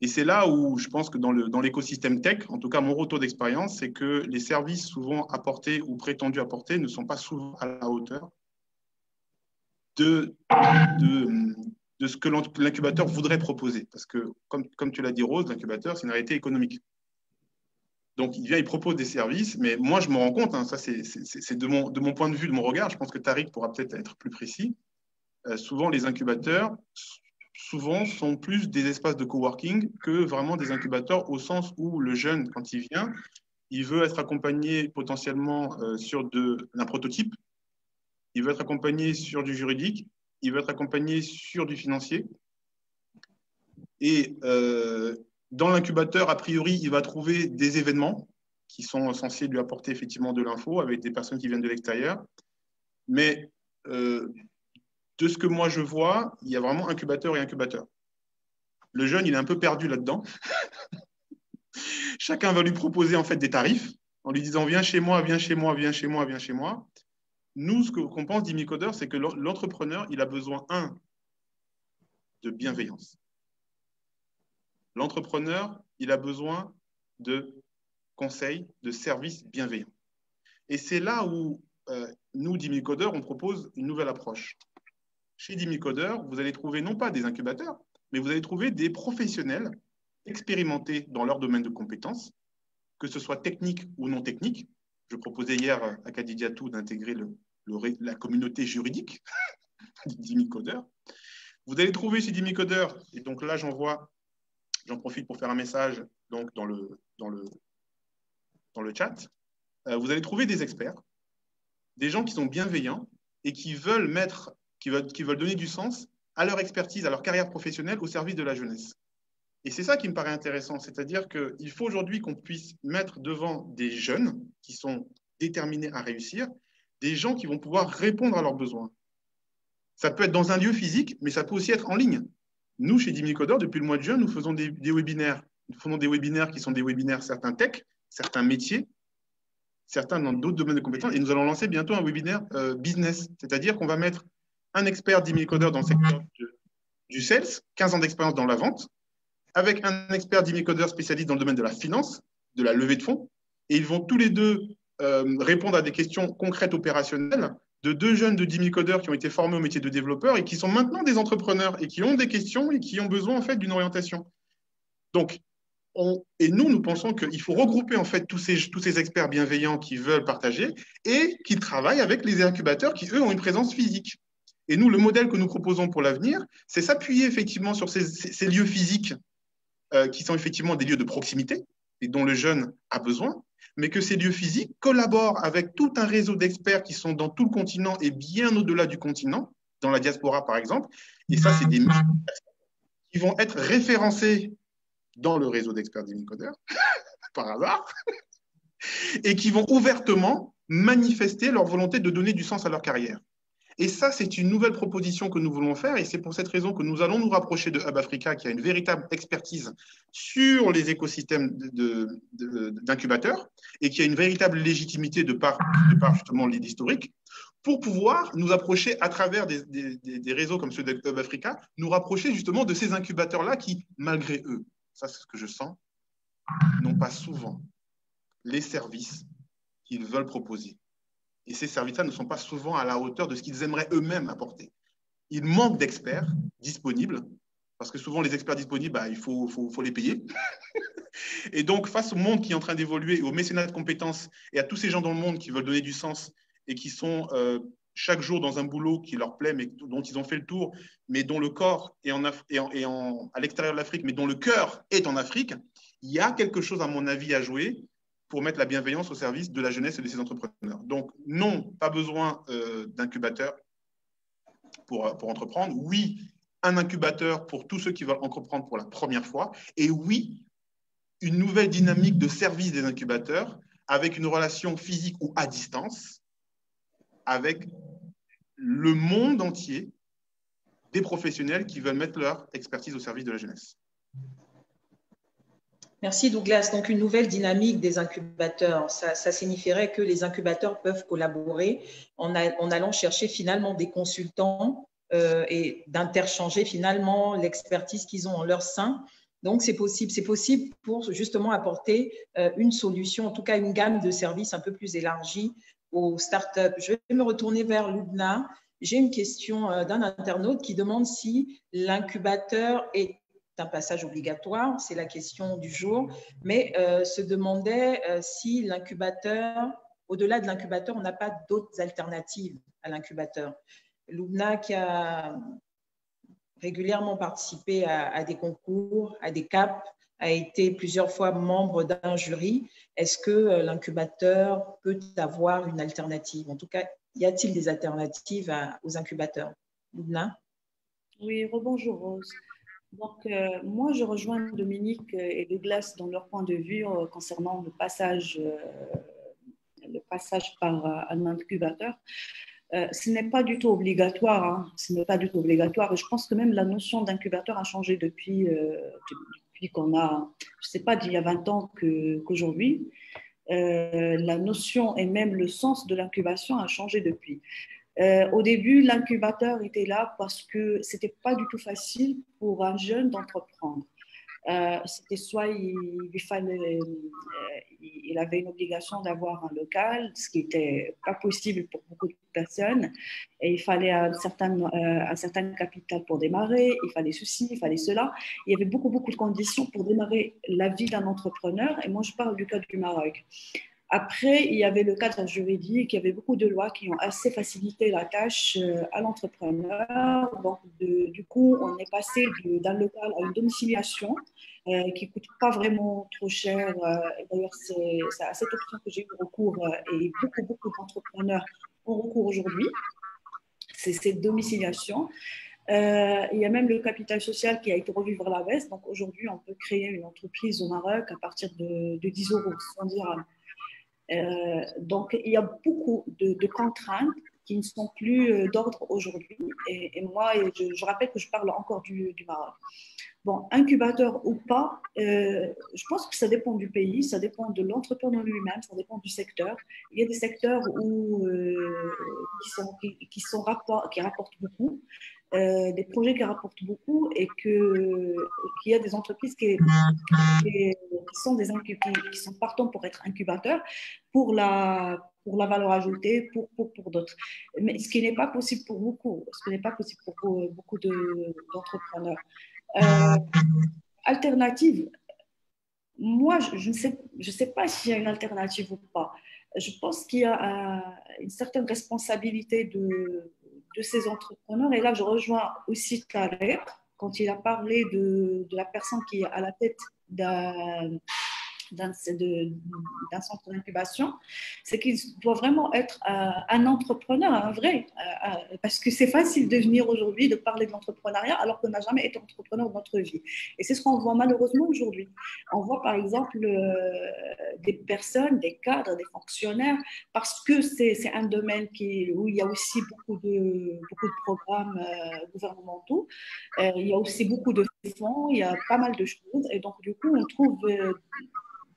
Et c'est là où je pense que dans l'écosystème tech, en tout cas mon retour d'expérience, c'est que les services souvent apportés ou prétendus apportés ne sont pas souvent à la hauteur de ce que l'incubateur voudrait proposer. Parce que, comme tu l'as dit Rose, l'incubateur, c'est une réalité économique. Donc, il propose des services, mais moi, je me rends compte, hein, ça c'est de mon point de vue, de mon regard, je pense que Tariq pourra peut-être être plus précis. Souvent, les incubateurs sont plus des espaces de coworking que vraiment des incubateurs au sens où le jeune, quand il vient, il veut être accompagné potentiellement sur un prototype, il veut être accompagné sur du juridique, il veut être accompagné sur du financier. Et dans l'incubateur, a priori, il va trouver des événements qui sont censés lui apporter effectivement de l'info avec des personnes qui viennent de l'extérieur. Mais de ce que moi je vois, il y a vraiment incubateur et incubateur. Le jeune, il est un peu perdu là-dedans. Chacun va lui proposer en fait des tarifs en lui disant viens chez moi, viens chez moi, viens chez moi, viens chez moi. Nous, ce qu'on pense d'Imicodeur, c'est que l'entrepreneur, il a besoin, de bienveillance. L'entrepreneur, il a besoin de conseils, de services bienveillants. Et c'est là où nous, d'Imicodeur, on propose une nouvelle approche. Chez Dimicodeur, vous allez trouver non pas des incubateurs, mais vous allez trouver des professionnels expérimentés dans leur domaine de compétences, que ce soit technique ou non technique. Je proposais hier à Kadidiatou d'intégrer la communauté juridique Dimicodeur. Vous allez trouver chez Dimicodeur, et donc là j'en profite pour faire un message donc dans le chat, vous allez trouver des experts, des gens qui sont bienveillants et qui veulent donner du sens à leur expertise, à leur carrière professionnelle au service de la jeunesse. Et c'est ça qui me paraît intéressant, c'est-à-dire qu'il faut aujourd'hui qu'on puisse mettre devant des jeunes qui sont déterminés à réussir, des gens qui vont pouvoir répondre à leurs besoins. Ça peut être dans un lieu physique, mais ça peut aussi être en ligne. Nous, chez Dimicodeur, depuis le mois de juin, nous faisons des webinaires. Nous faisons des webinaires qui sont des webinaires certains tech, certains métiers, certains dans d'autres domaines de compétences. Et nous allons lancer bientôt un webinaire business, c'est-à-dire qu'on va mettre un expert Dimicodeur dans le secteur du sales, 15 ans d'expérience dans la vente, avec un expert Dimicodeur spécialiste dans le domaine de la finance, de la levée de fonds, et ils vont tous les deux répondre à des questions concrètes opérationnelles de deux jeunes de Dimicodeur qui ont été formés au métier de développeur et qui sont maintenant des entrepreneurs et qui ont des questions et qui ont besoin en fait d'une orientation. Donc, nous pensons qu'il faut regrouper en fait tous ces experts bienveillants qui veulent partager et qui travaillent avec les incubateurs qui, eux, ont une présence physique. Et nous, le modèle que nous proposons pour l'avenir, c'est s'appuyer effectivement sur ces lieux physiques qui sont effectivement des lieux de proximité et dont le jeune a besoin, mais que ces lieux physiques collaborent avec tout un réseau d'experts qui sont dans tout le continent et bien au-delà du continent dans la diaspora, par exemple. Et ça, c'est des milliers de personnes qui vont être référencées dans le réseau d'experts DemiCoders, par hasard, et qui vont ouvertement manifester leur volonté de donner du sens à leur carrière. Et ça, c'est une nouvelle proposition que nous voulons faire, et c'est pour cette raison que nous allons nous rapprocher de Hub Africa, qui a une véritable expertise sur les écosystèmes d'incubateurs, et qui a une véritable légitimité de par justement l'historique, pour pouvoir nous approcher à travers des réseaux comme ceux de Hub Africa, nous rapprocher justement de ces incubateurs-là qui, malgré eux, ça c'est ce que je sens, n'ont pas souvent les services qu'ils veulent proposer. Et ces services-là ne sont pas souvent à la hauteur de ce qu'ils aimeraient eux-mêmes apporter. Il manque d'experts disponibles, parce que souvent les experts disponibles, il faut les payer. Et donc, face au monde qui est en train d'évoluer, et au mécénat de compétences, et à tous ces gens dans le monde qui veulent donner du sens, et qui sont chaque jour dans un boulot qui leur plaît, mais dont ils ont fait le tour, mais dont le corps est à l'extérieur de l'Afrique, mais dont le cœur est en Afrique, il y a quelque chose, à mon avis, à jouer pour mettre la bienveillance au service de la jeunesse et de ses entrepreneurs. Donc, non, pas besoin d'incubateur pour entreprendre. Oui, un incubateur pour tous ceux qui veulent entreprendre pour la première fois. Et oui, une nouvelle dynamique de service des incubateurs avec une relation physique ou à distance avec le monde entier des professionnels qui veulent mettre leur expertise au service de la jeunesse. Merci Douglas. Donc, une nouvelle dynamique des incubateurs. Ça signifierait que les incubateurs peuvent collaborer en allant chercher finalement des consultants et d'interchanger finalement l'expertise qu'ils ont en leur sein. Donc, c'est possible. C'est possible pour justement apporter une solution, en tout cas une gamme de services un peu plus élargie aux startups. Je vais me retourner vers Lubna. J'ai une question d'un internaute qui demande si l'incubateur est un passage obligatoire, c'est la question du jour, mais se demandait si l'incubateur, au-delà de l'incubateur, on n'a pas d'autres alternatives à l'incubateur. Lubna, qui a régulièrement participé à des concours, à des CAP, a été plusieurs fois membre d'un jury. Est-ce que l'incubateur peut avoir une alternative? En tout cas, y a-t-il des alternatives aux incubateurs? Lubna? Oui, rebonjour Rose. Donc, moi, je rejoins Dominique et Douglas dans leur point de vue concernant le passage par un incubateur. Ce n'est pas du tout obligatoire. Hein. Ce n'est pas du tout obligatoire. Et je pense que même la notion d'incubateur a changé depuis qu'on a, je ne sais pas, d'il y a 20 ans qu'aujourd'hui. La notion et même le sens de l'incubation a changé depuis. Au début, l'incubateur était là parce que ce n'était pas du tout facile pour un jeune d'entreprendre. C'était soit il avait une obligation d'avoir un local, ce qui n'était pas possible pour beaucoup de personnes, et il fallait un certain capital pour démarrer, il fallait ceci, il fallait cela. Il y avait beaucoup de conditions pour démarrer la vie d'un entrepreneur, et moi je parle du cas du Maroc. Après, il y avait le cadre juridique, il y avait beaucoup de lois qui ont assez facilité la tâche à l'entrepreneur. Donc, du coup, on est passé d'un local à une domiciliation qui ne coûte pas vraiment trop cher. D'ailleurs, c'est à cette option que j'ai eu recours et beaucoup d'entrepreneurs ont recours aujourd'hui. C'est cette domiciliation. Il y a même le capital social qui a été revu vers la baisse. Donc, aujourd'hui, on peut créer une entreprise au Maroc à partir de 10 euros, sans dirhams. Donc, il y a beaucoup de contraintes qui ne sont plus d'ordre aujourd'hui. Et moi, je rappelle que je parle encore du Maroc. Bon, incubateur ou pas, je pense que ça dépend du pays, ça dépend de l'entrepreneur lui-même, ça dépend du secteur. Il y a des secteurs qui rapportent beaucoup, des projets qui rapportent beaucoup et qu'il y a des entreprises qui sont partants pour être incubateurs pour la valeur ajoutée pour d'autres. Mais ce qui n'est pas possible pour beaucoup, d'entrepreneurs. Alternative, moi, je ne sais pas s'il y a une alternative ou pas. Je pense qu'il y a une certaine responsabilité de ces entrepreneurs. Et là, je rejoins aussi Tarek quand il a parlé de la personne qui est à la tête d'un centre d'incubation, c'est qu'il doit vraiment être un entrepreneur, un vrai, parce que c'est facile de venir aujourd'hui de parler de l'entrepreneuriat alors qu'on n'a jamais été entrepreneur de notre vie. Et c'est ce qu'on voit malheureusement aujourd'hui. On voit par exemple des personnes, des cadres, des fonctionnaires, parce que c'est un domaine où il y a aussi beaucoup de programmes gouvernementaux, il y a aussi beaucoup de fonds, il y a pas mal de choses, et donc du coup on trouve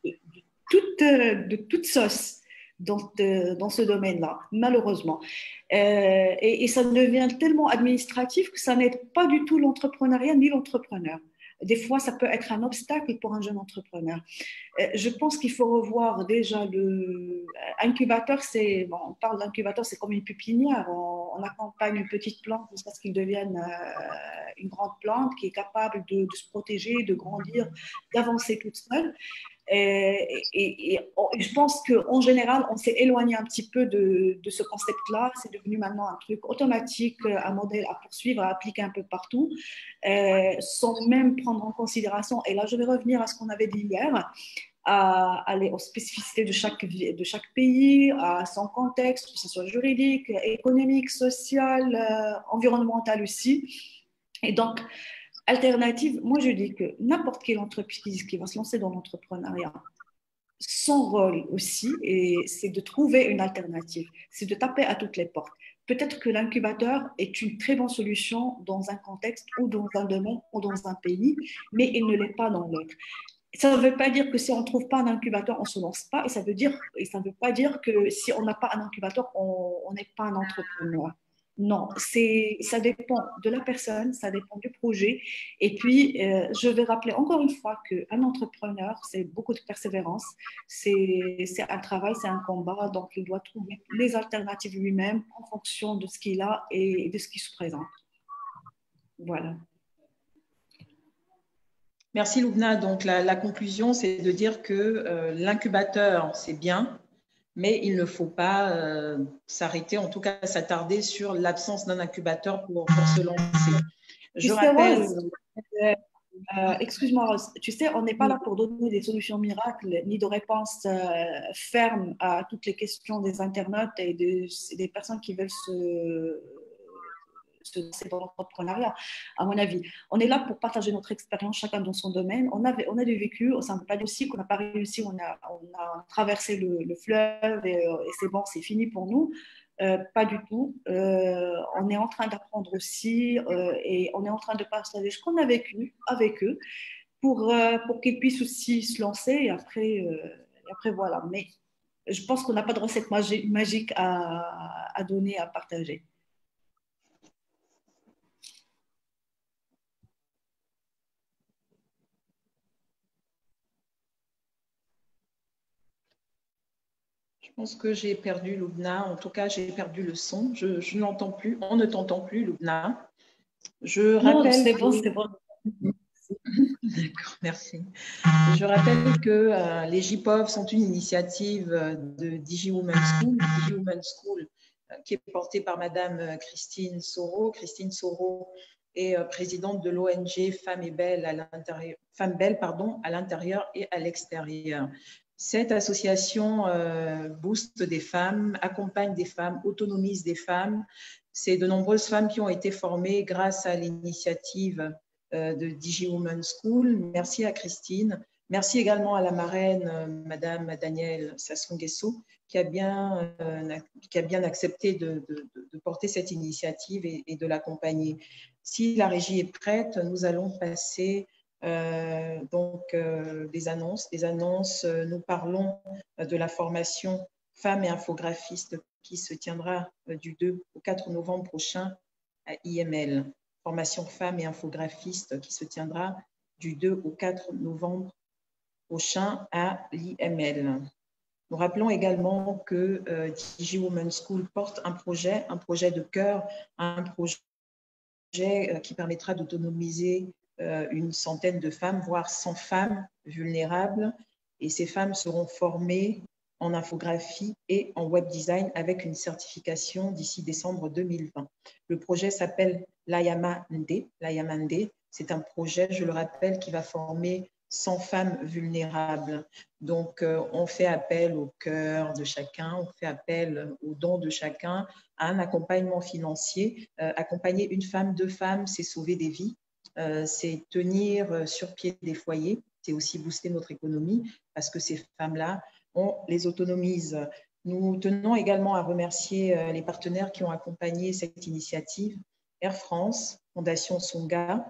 de toute sauce dans ce domaine-là, malheureusement. Et ça devient tellement administratif que ça n'aide pas du tout l'entrepreneuriat ni l'entrepreneur. Des fois, ça peut être un obstacle pour un jeune entrepreneur. Je pense qu'il faut revoir déjà l'incubateur. Bon, on parle d'incubateur, c'est comme une pépinière. On accompagne une petite plante jusqu'à ce qu'il devienne une grande plante qui est capable de se protéger, de grandir, d'avancer toute seule. Et je pense qu'en général, on s'est éloigné un petit peu de ce concept-là. C'est devenu maintenant un truc automatique, un modèle à poursuivre, à appliquer un peu partout, sans même prendre en considération, et là je vais revenir à ce qu'on avait dit hier, à aller aux spécificités de chaque pays, à son contexte, que ce soit juridique, économique, social, environnemental aussi. Et donc, alternative, moi je dis que n'importe quelle entreprise qui va se lancer dans l'entrepreneuriat, son rôle aussi, c'est de trouver une alternative, c'est de taper à toutes les portes. Peut-être que l'incubateur est une très bonne solution dans un contexte ou dans un domaine ou dans un pays, mais il ne l'est pas dans l'autre. Ça ne veut pas dire que si on ne trouve pas un incubateur, on ne se lance pas, et ça ne veut pas dire que si on n'a pas un incubateur, on n'est pas un entrepreneur. Non, ça dépend de la personne, ça dépend du projet. Et puis, je vais rappeler encore une fois qu'un entrepreneur, c'est beaucoup de persévérance, c'est un travail, c'est un combat, donc il doit trouver les alternatives lui-même en fonction de ce qu'il a et de ce qui se présente. Voilà. Merci Loubna. Donc la conclusion, c'est de dire que l'incubateur, c'est bien, mais il ne faut pas s'arrêter, en tout cas s'attarder sur l'absence d'un incubateur pour se lancer. Je rappelle… excuse-moi, Rose, tu sais, on n'est pas là pour donner des solutions miracles ni de réponses fermes à toutes les questions des internautes et des personnes qui veulent se lancer dans l'entrepreneuriat, à mon avis. On est là pour partager notre expérience, chacun dans son domaine. On a du vécu, ça ne veut pas dire aussi qu'on n'a pas réussi, on a traversé le fleuve et c'est bon, c'est fini pour nous. Pas du tout. On est en train d'apprendre aussi et on est en train de partager ce qu'on a vécu avec eux pour qu'ils puissent aussi se lancer et après voilà. Mais je pense qu'on n'a pas de recette magique à donner, à partager. Je pense que j'ai perdu Loubna. En tout cas, j'ai perdu le son. Je n'entends plus. On ne t'entend plus, Loubna. Je rappelle… Non, c'est bon, c'est bon. D'accord, merci. Je rappelle que les JPOV sont une initiative de DigiWomen School, qui est portée par Madame Christine Soro. Christine Soro est présidente de l'ONG Femmes Belles à l'intérieur et à l'extérieur. Cette association booste des femmes, accompagne des femmes, autonomise des femmes. C'est de nombreuses femmes qui ont été formées grâce à l'initiative de DigiWomen School. Merci à Christine. Merci également à la marraine, Madame Danielle Sassou-Nguesso, qui a bien accepté de porter cette initiative et de l'accompagner. Si la régie est prête, nous allons passer des annonces. Nous parlons de la formation Femmes et infographistes qui se tiendra du 2 au 4 novembre prochain à IML. Formation Femmes et infographistes qui se tiendra du 2 au 4 novembre prochain à l'IML. Nous rappelons également que DigiWomen School porte un projet de cœur, un projet qui permettra d'autonomiser une centaine de femmes, voire 100 femmes vulnérables. Et ces femmes seront formées en infographie et en web design avec une certification d'ici décembre 2020. Le projet s'appelle l'Ayamande. C'est un projet, je le rappelle, qui va former sans femmes vulnérables. Donc, on fait appel au cœur de chacun, on fait appel aux dons de chacun, à un accompagnement financier. Accompagner une femme, deux femmes, c'est sauver des vies, c'est tenir sur pied des foyers, c'est aussi booster notre économie parce que ces femmes-là, on les autonomise. Nous tenons également à remercier les partenaires qui ont accompagné cette initiative, Air France, Fondation Songa,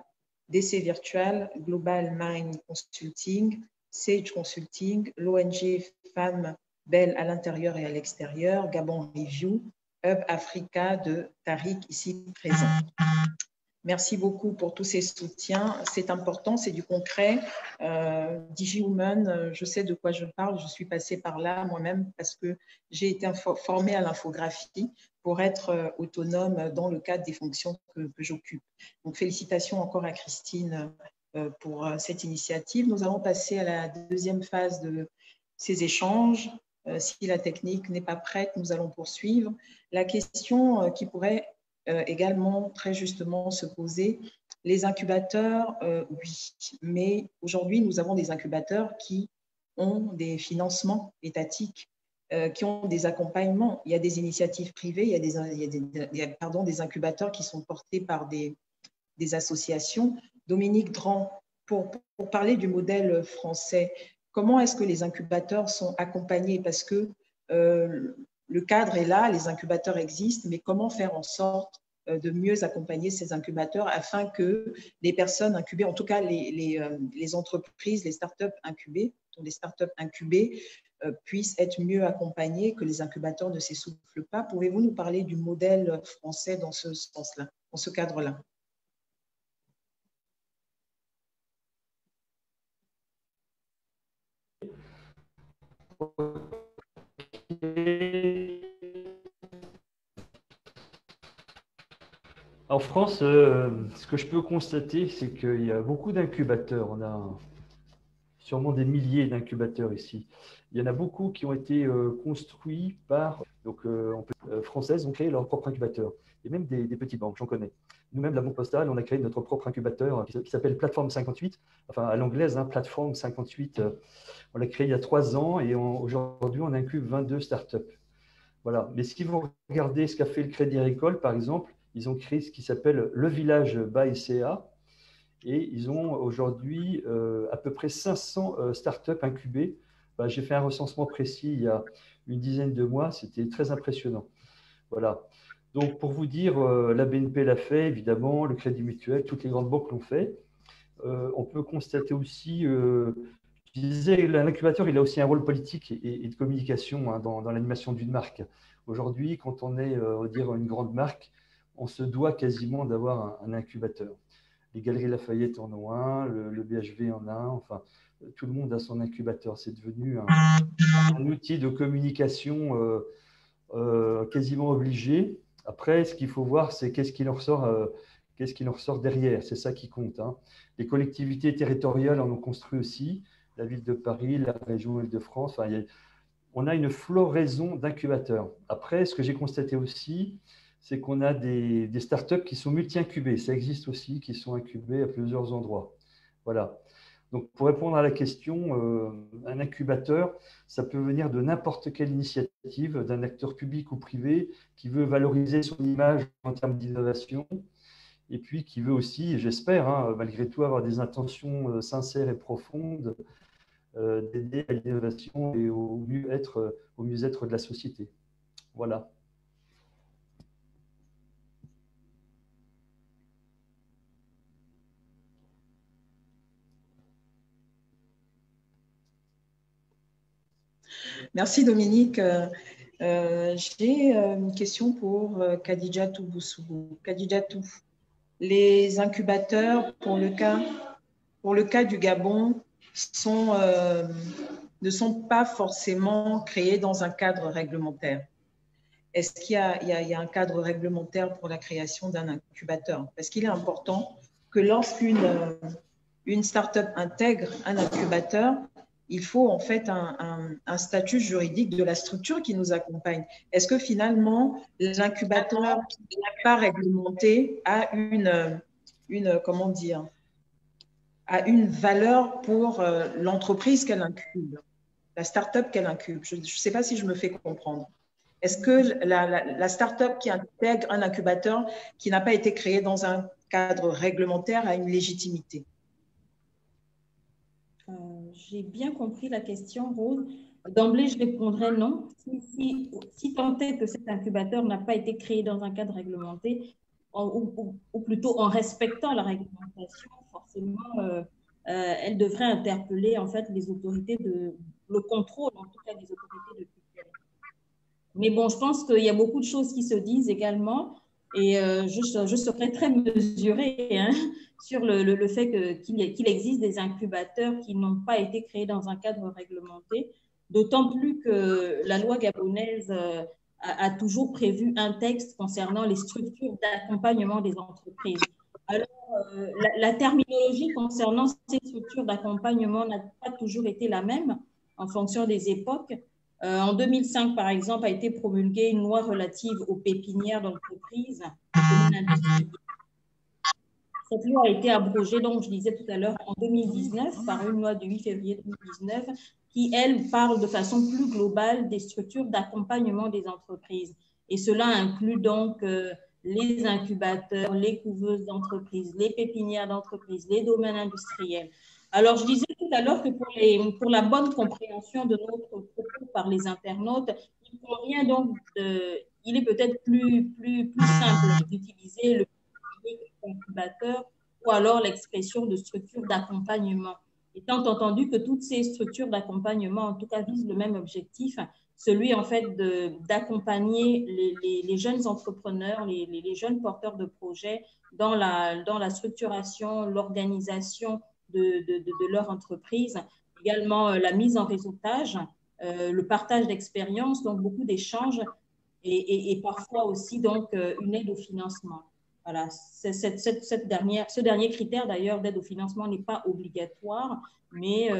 DC Virtual, Global Mind Consulting, Sage Consulting, l'ONG Femmes Belles à l'intérieur et à l'extérieur, Gabon Review, Hub Africa de Tariq, ici présent. Merci beaucoup pour tous ces soutiens. C'est important, c'est du concret. DigiWoman, je sais de quoi je parle. Je suis passée par là moi-même parce que j'ai été formée à l'infographie pour être autonome dans le cadre des fonctions que j'occupe. Donc, félicitations encore à Christine pour cette initiative. Nous allons passer à la deuxième phase de ces échanges. Si la technique n'est pas prête, nous allons poursuivre. La question qui pourrait également très justement se poser, les incubateurs, oui, mais aujourd'hui, nous avons des incubateurs qui ont des financements étatiques, qui ont des accompagnements. Il y a des initiatives privées, il y a des incubateurs qui sont portés par des associations. Dominique Dran, pour parler du modèle français, comment est-ce que les incubateurs sont accompagnés? Parce que le cadre est là, les incubateurs existent, mais comment faire en sorte de mieux accompagner ces incubateurs afin que les personnes incubées, en tout cas les entreprises, les startups incubées, puissent être mieux accompagnées, que les incubateurs ne s'essoufflent pas. Pouvez-vous nous parler du modèle français dans ce sens-là, dans ce cadre-là? En France, ce que je peux constater, c'est qu'il y a beaucoup d'incubateurs. On a sûrement des milliers d'incubateurs ici. Il y en a beaucoup qui ont été construits par françaises, ont créé leur propre incubateur. Et même des petites banques, j'en connais. Nous-mêmes, la Banque Postale, on a créé notre propre incubateur qui s'appelle Plateforme 58, enfin à l'anglaise, hein, Plateforme 58. On l'a créé il y a 3 ans et aujourd'hui, on incube 22 startups. Voilà. Mais si vous regardez ce qu'a fait le Crédit Agricole, par exemple, ils ont créé ce qui s'appelle le village by CA et ils ont aujourd'hui à peu près 500 startups incubées. J'ai fait un recensement précis il y a une dizaine de mois, c'était très impressionnant. Voilà. Donc, pour vous dire, la BNP l'a fait, évidemment, le Crédit Mutuel, toutes les grandes banques l'ont fait. On peut constater aussi, je disais, l'incubateur, il a aussi un rôle politique et de communication hein, dans l'animation d'une marque. Aujourd'hui, quand on est, on va dire, une grande marque, on se doit quasiment d'avoir un incubateur. Les Galeries Lafayette en ont un, le BHV en a un, enfin, tout le monde a son incubateur. C'est devenu un outil de communication quasiment obligé. Après, ce qu'il faut voir, c'est qu'est-ce qui en ressort derrière. C'est ça qui compte. Hein. Les collectivités territoriales en ont construit aussi, la ville de Paris, la région Île-de-France. Enfin, on a une floraison d'incubateurs. Après, ce que j'ai constaté aussi, c'est qu'on a des startups qui sont multi-incubées. Ça existe aussi, qui sont incubées à plusieurs endroits. Voilà. Donc, pour répondre à la question, un incubateur, ça peut venir de n'importe quelle initiative, d'un acteur public ou privé qui veut valoriser son image en termes d'innovation et puis qui veut aussi, j'espère, hein, malgré tout, avoir des intentions sincères et profondes d'aider à l'innovation et au mieux-être de la société. Voilà. Merci Dominique. J'ai une question pour Khadijatou Bousougou. Khadijatou, les incubateurs, pour le cas du Gabon, ne sont pas forcément créés dans un cadre réglementaire. Est-ce qu'il y a un cadre réglementaire pour la création d'un incubateur? Parce qu'il est important que lorsqu'une start-up intègre un incubateur, il faut en fait un statut juridique de la structure qui nous accompagne. Est-ce que finalement, l'incubateur qui n'est pas réglementé a comment dire, a une valeur pour l'entreprise qu'elle incube, la start-up qu'elle incube. Je ne sais pas si je me fais comprendre. Est-ce que la start-up qui intègre un incubateur qui n'a pas été créé dans un cadre réglementaire a une légitimité? J'ai bien compris la question, Rose. D'emblée, je répondrai non. Si tant est que cet incubateur n'a pas été créé dans un cadre réglementé, ou plutôt en respectant la réglementation, forcément, elle devrait interpeller en fait les autorités le contrôle, en tout cas des autorités de tutelle. Mais bon, je pense qu'il y a beaucoup de choses qui se disent également, et je serais très mesurée sur le fait qu'il existe des incubateurs qui n'ont pas été créés dans un cadre réglementé, d'autant plus que la loi gabonaise a toujours prévu un texte concernant les structures d'accompagnement des entreprises. Alors, la terminologie concernant ces structures d'accompagnement n'a pas toujours été la même en fonction des époques. En 2005, par exemple, a été promulguée une loi relative aux pépinières d'entreprise. Cette loi a été abrogée, donc je disais tout à l'heure, en 2019 par une loi du 8 février 2019 qui, elle, parle de façon plus globale des structures d'accompagnement des entreprises. Et cela inclut donc les incubateurs, les couveuses d'entreprises, les pépinières d'entreprises, les domaines industriels. Alors, je disais tout à l'heure que pour la bonne compréhension de notre propos par les internautes, il convient donc il est peut-être plus simple d'utiliser le incubateur ou alors l'expression de structure d'accompagnement. Étant entendu que toutes ces structures d'accompagnement, en tout cas, visent le même objectif, celui en fait d'accompagner les jeunes entrepreneurs, les jeunes porteurs de projets dans la structuration, l'organisation de leur entreprise, également la mise en réseautage, le partage d'expériences, donc beaucoup d'échanges et parfois aussi donc une aide au financement. Voilà, ce dernier critère d'ailleurs d'aide au financement n'est pas obligatoire, mais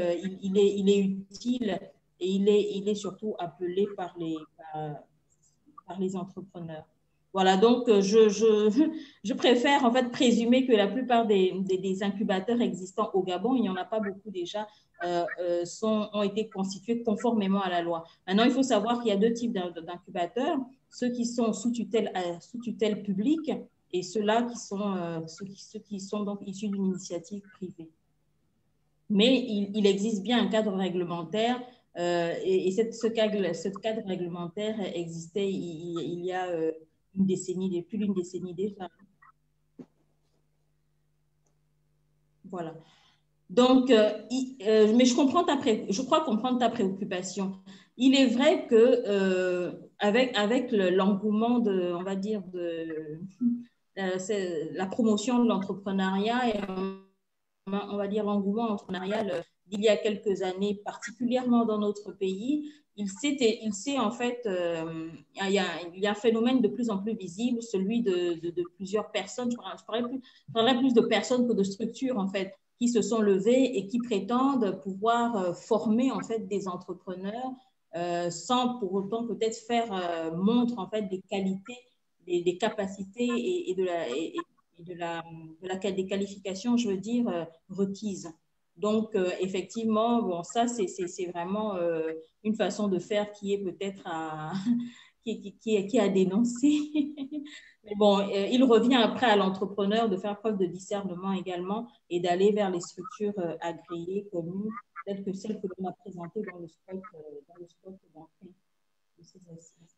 il est utile et il est surtout appelé par les entrepreneurs. Voilà, donc je préfère en fait présumer que la plupart des incubateurs existants au Gabon, il n'y en a pas beaucoup déjà, ont été constitués conformément à la loi. Maintenant, il faut savoir qu'il y a deux types d'incubateurs, ceux qui sont sous tutelle publique et ceux-là qui sont donc issus d'une initiative privée. Mais il existe bien un cadre réglementaire et ce cadre réglementaire existait il y a plus d'une décennie déjà. Voilà. Donc, mais je crois comprendre ta préoccupation. Il est vrai que avec l'engouement on va dire, la promotion de l'entrepreneuriat et on va dire l'engouement entrepreneurial d'il y a quelques années, particulièrement dans notre pays, il s'est en fait, il y a un phénomène de plus en plus visible, celui de plusieurs personnes, je parlerai plus de personnes que de structures en fait, qui se sont levées et qui prétendent pouvoir former en fait des entrepreneurs sans pour autant peut-être faire montre en fait des qualités, des capacités et des qualifications, je veux dire, requises. Donc, effectivement, bon, ça, c'est vraiment une façon de faire qui est peut-être qui à dénoncer. Mais bon, il revient après à l'entrepreneur de faire preuve de discernement également et d'aller vers les structures agréées, connues, telles que celles que l'on a présentées dans le spot d'entrée de ces assises.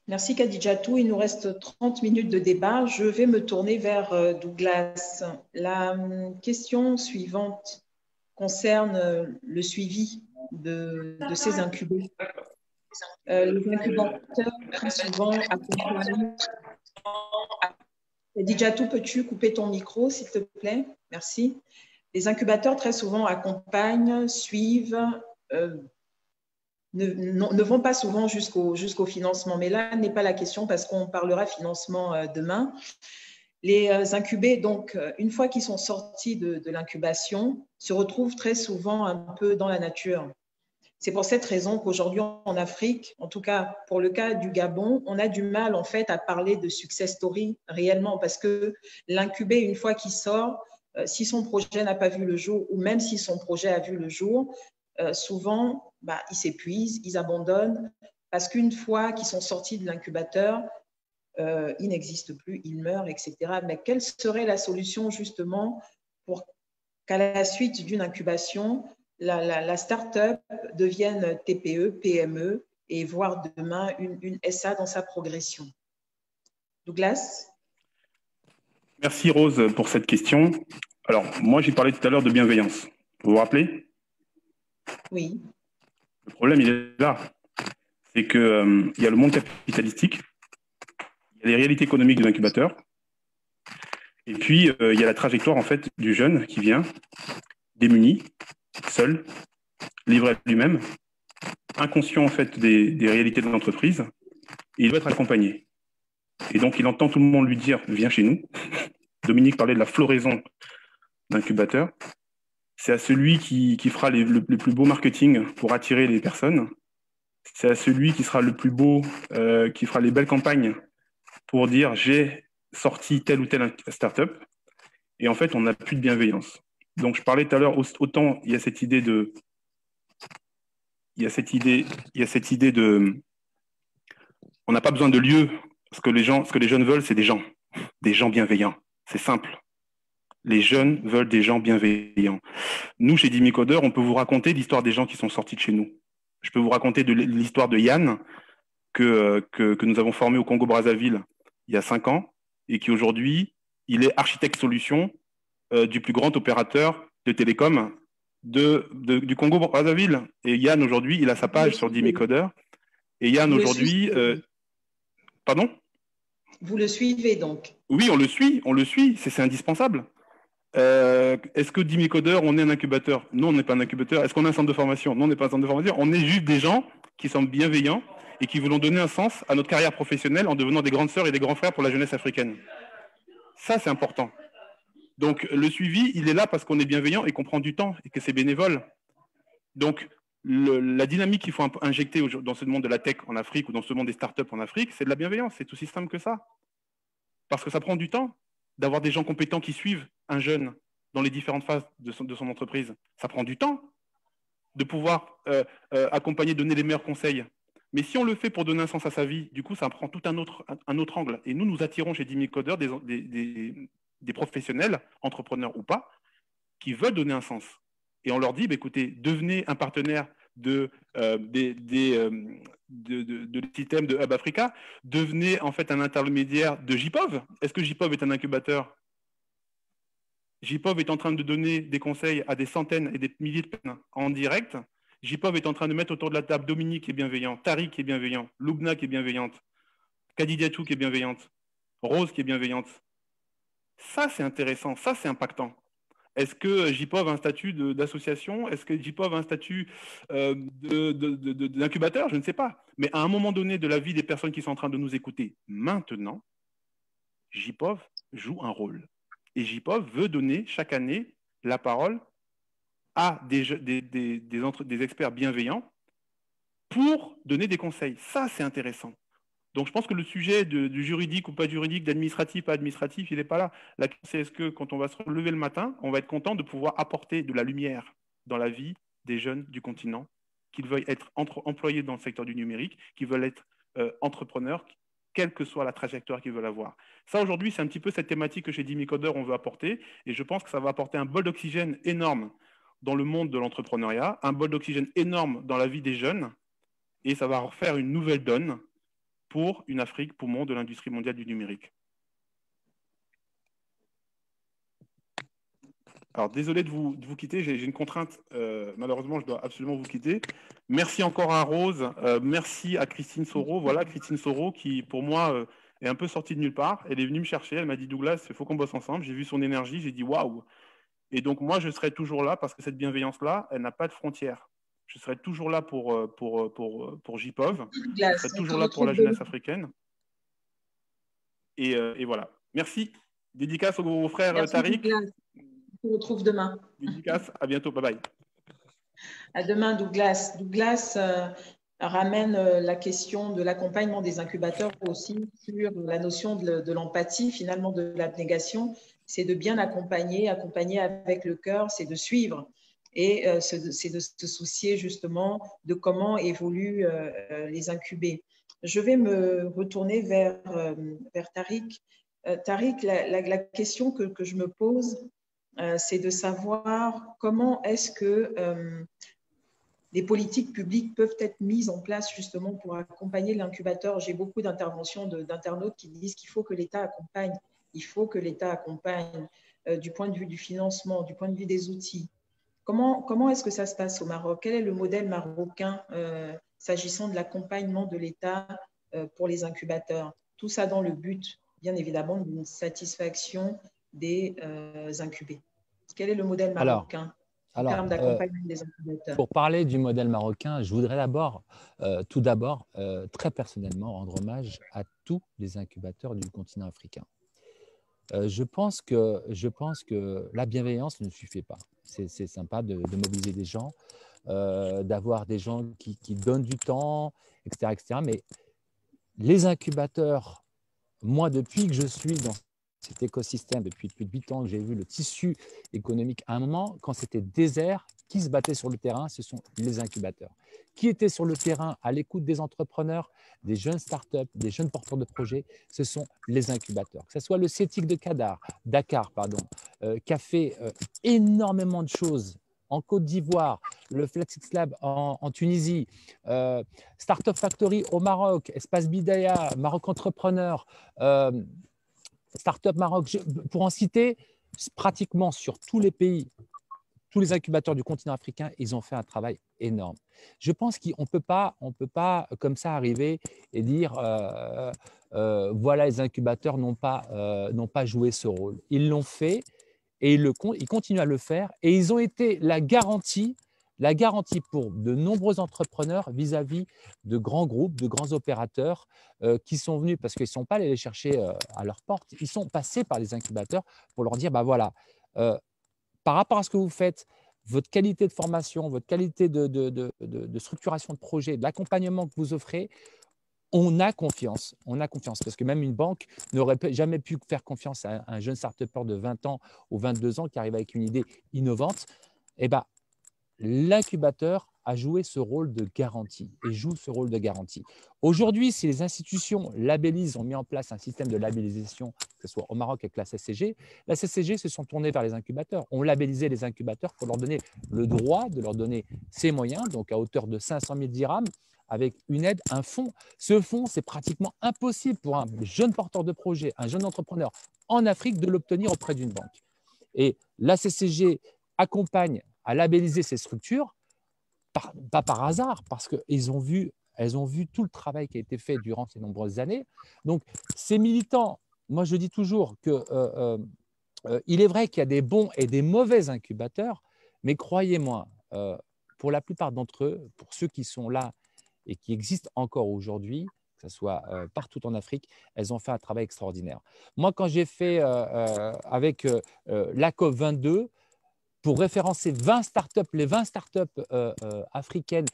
Merci Khadijatou. Il nous reste 30 minutes de débat. Je vais me tourner vers Douglas. La question suivante concerne le suivi de ces incubés. Les incubateurs, très souvent, accompagnent. Khadijatou, peux-tu couper ton micro, s'il te plaît? Merci. Les incubateurs, très souvent, accompagnent, suivent, ne vont pas souvent jusqu'au financement. Mais là, n'est pas la question parce qu'on parlera financement demain. Les incubés, donc, une fois qu'ils sont sortis de l'incubation, se retrouvent très souvent un peu dans la nature. C'est pour cette raison qu'aujourd'hui, en Afrique, en tout cas pour le cas du Gabon, on a du mal en fait à parler de success story réellement parce que l'incubé, une fois qu'il sort, si son projet n'a pas vu le jour, ou même si son projet a vu le jour, souvent, ils s'épuisent, ils abandonnent, parce qu'une fois qu'ils sont sortis de l'incubateur, ils n'existent plus, ils meurent, etc. Mais quelle serait la solution justement pour qu'à la suite d'une incubation, la start-up devienne TPE, PME et voire demain une SA dans sa progression? Douglas? Merci Rose pour cette question. Alors, moi j'ai parlé tout à l'heure de bienveillance. Vous vous rappelez? Oui. Le problème, il est là. C'est qu'il y a le monde capitalistique, il y a les réalités économiques de l'incubateur, et puis il y a la trajectoire en fait du jeune qui vient, démuni, seul, livré à lui-même, inconscient en fait des réalités de l'entreprise, et il doit être accompagné. Et donc il entend tout le monde lui dire « viens chez nous ». Dominique parlait de la floraison d'incubateur. C'est à celui qui fera le plus beau marketing pour attirer les personnes. C'est à celui qui sera le plus beau, qui fera les belles campagnes pour dire j'ai sorti telle ou telle startup. Et en fait, on n'a plus de bienveillance. Donc, je parlais tout à l'heure, autant il y a cette idée de, on n'a pas besoin de lieux. Ce que les jeunes veulent, c'est des gens bienveillants. C'est simple. Les jeunes veulent des gens bienveillants. Nous, chez Dimicoder, on peut vous raconter l'histoire des gens qui sont sortis de chez nous. Je peux vous raconter l'histoire de Yann, que nous avons formé au Congo-Brazzaville il y a 5 ans, et qui aujourd'hui, il est architecte solution du plus grand opérateur de télécom du Congo-Brazzaville. Et Yann, aujourd'hui, il a sa page sur Dimicoder. Et Yann, aujourd'hui... pardon? Vous le suivez donc? Oui, on le suit, c'est indispensable. Est-ce que Dimicoder, on est un incubateur? Non, on n'est pas un incubateur. Est-ce qu'on est un centre de formation? Non, on n'est pas un centre de formation. On est juste des gens qui sont bienveillants et qui voulons donner un sens à notre carrière professionnelle en devenant des grandes sœurs et des grands frères pour la jeunesse africaine. Ça, c'est important. Donc, le suivi, il est là parce qu'on est bienveillant et qu'on prend du temps et que c'est bénévole. Donc, la dynamique qu'il faut injecter dans ce monde de la tech en Afrique ou dans ce monde des startups en Afrique, c'est de la bienveillance. C'est aussi simple que ça. Parce que ça prend du temps d'avoir des gens compétents qui suivent un jeune dans les différentes phases de son entreprise. Ça prend du temps de pouvoir accompagner, donner les meilleurs conseils. Mais si on le fait pour donner un sens à sa vie, du coup, ça prend tout un autre angle. Et nous attirons chez Dimicoder des professionnels, entrepreneurs ou pas, qui veulent donner un sens. Et on leur dit, écoutez, devenez un partenaire de système de Hub Africa, devenez en fait un intermédiaire de JPOV. Est-ce que JPOV est un incubateur? JPOV est en train de donner des conseils à des centaines et des milliers de personnes en direct. JPOV est en train de mettre autour de la table Dominique qui est bienveillant, Tariq qui est bienveillant, Loubna qui est bienveillante, Kadidiatou qui est bienveillante, Rose qui est bienveillante. Ça, c'est intéressant, ça, c'est impactant. Est-ce que JPOV a un statut d'association? Est-ce que JPOV a un statut d'incubateur? Je ne sais pas. Mais à un moment donné de la vie des personnes qui sont en train de nous écouter maintenant, JPOV joue un rôle. Et JPOV veut donner chaque année la parole à des experts bienveillants pour donner des conseils. Ça, c'est intéressant. Donc, je pense que le sujet du juridique ou pas juridique, d'administratif, pas administratif, il n'est pas là. La question, c'est est-ce que quand on va se lever le matin, on va être content de pouvoir apporter de la lumière dans la vie des jeunes du continent, qu'ils veuillent être employés dans le secteur du numérique, qu'ils veulent être entrepreneurs, quelle que soit la trajectoire qu'ils veulent avoir. Ça, aujourd'hui, c'est un petit peu cette thématique que chez Dimicoder, on veut apporter. Et je pense que ça va apporter un bol d'oxygène énorme dans le monde de l'entrepreneuriat, un bol d'oxygène énorme dans la vie des jeunes. Et ça va refaire une nouvelle donne pour une Afrique poumon de l'industrie mondiale du numérique. Alors, désolé de vous quitter, j'ai une contrainte. Malheureusement, je dois absolument vous quitter. Merci encore à Rose. Merci à Christine Soro. Voilà, Christine Soro qui, pour moi, est un peu sortie de nulle part. Elle est venue me chercher. Elle m'a dit, Douglas, il faut qu'on bosse ensemble. J'ai vu son énergie. J'ai dit, waouh. Et donc, moi, je serai toujours là parce que cette bienveillance-là, elle n'a pas de frontières. Je serai toujours là pour JPOV. Je serai toujours là pour la jeunesse africaine. Et voilà. Merci. Dédicace au frère Tariq. On se retrouve demain. Dédicace. À bientôt. Bye bye. À demain, Douglas. Douglas, ramène la question de l'accompagnement des incubateurs aussi sur la notion de l'empathie, finalement de l'abnégation. C'est de bien accompagner avec le cœur, c'est de suivre. Et c'est de se soucier justement de comment évoluent les incubés. Je vais me retourner vers Tariq. Tariq, la question que je me pose, c'est de savoir comment est-ce que les politiques publiques peuvent être mises en place justement pour accompagner l'incubateur. J'ai beaucoup d'interventions d'internautes qui disent qu'il faut que l'État accompagne. Il faut que l'État accompagne du point de vue du financement, du point de vue des outils. Comment est-ce que ça se passe au Maroc? Quel est le modèle marocain s'agissant de l'accompagnement de l'État pour les incubateurs? Tout ça dans le but, bien évidemment, d'une satisfaction des incubés. Quel est le modèle marocain en termes d'accompagnement des incubateurs? Pour parler du modèle marocain, je voudrais tout d'abord, très personnellement, rendre hommage à tous les incubateurs du continent africain. Je pense que la bienveillance ne suffit pas. C'est sympa de mobiliser des gens, d'avoir des gens qui donnent du temps, etc. Mais les incubateurs, moi, depuis que je suis dans cet écosystème, depuis plus de 8 ans que j'ai vu le tissu économique, à un moment, quand c'était désert, qui se battait sur le terrain, ce sont les incubateurs. Qui était sur le terrain à l'écoute des entrepreneurs, des jeunes startups, des jeunes porteurs de projets, ce sont les incubateurs. Que ce soit le CETIC de Dakar, qui a fait énormément de choses en Côte d'Ivoire, le Flatix Lab en Tunisie, Startup Factory au Maroc, Espace Bidaya, Maroc Entrepreneur, Startup Maroc, pour en citer, pratiquement sur tous les pays, tous les incubateurs du continent africain, ils ont fait un travail énorme. Je pense qu'on ne peut pas comme ça arriver et dire voilà, les incubateurs n'ont pas joué ce rôle. Ils l'ont fait et ils continuent à le faire et ils ont été la garantie pour de nombreux entrepreneurs vis-à-vis de grands groupes, de grands opérateurs qui sont venus, parce qu'ils ne sont pas allés les chercher à leur porte, ils sont passés par les incubateurs pour leur dire, bah voilà, par rapport à ce que vous faites, votre qualité de formation, votre qualité de structuration de projet, de l'accompagnement que vous offrez, on a confiance, parce que même une banque n'aurait jamais pu faire confiance à un jeune start-upper de 20 ans ou 22 ans qui arrive avec une idée innovante. Eh ben, l'incubateur a joué ce rôle de garantie et joue ce rôle de garantie. Aujourd'hui, si les institutions labellisent, ont mis en place un système de labellisation, que ce soit au Maroc avec la CCG se sont tournés vers les incubateurs, ont labellisé les incubateurs pour leur donner le droit de leur donner ces moyens, donc à hauteur de 500 000 dirhams, avec une aide, un fonds. Ce fonds, c'est pratiquement impossible pour un jeune porteur de projet, un jeune entrepreneur en Afrique de l'obtenir auprès d'une banque. Et la CCG accompagne à labelliser ces structures, pas par hasard, parce qu'elles ont vu tout le travail qui a été fait durant ces nombreuses années. Donc, ces militants, moi je dis toujours qu'il est vrai qu'il y a des bons et des mauvais incubateurs, mais croyez-moi, pour la plupart d'entre eux, pour ceux qui sont là et qui existent encore aujourd'hui, que ce soit partout en Afrique, elles ont fait un travail extraordinaire. Moi, quand j'ai fait avec la COP22, pour référencer 20 startups, les 20 startups africaines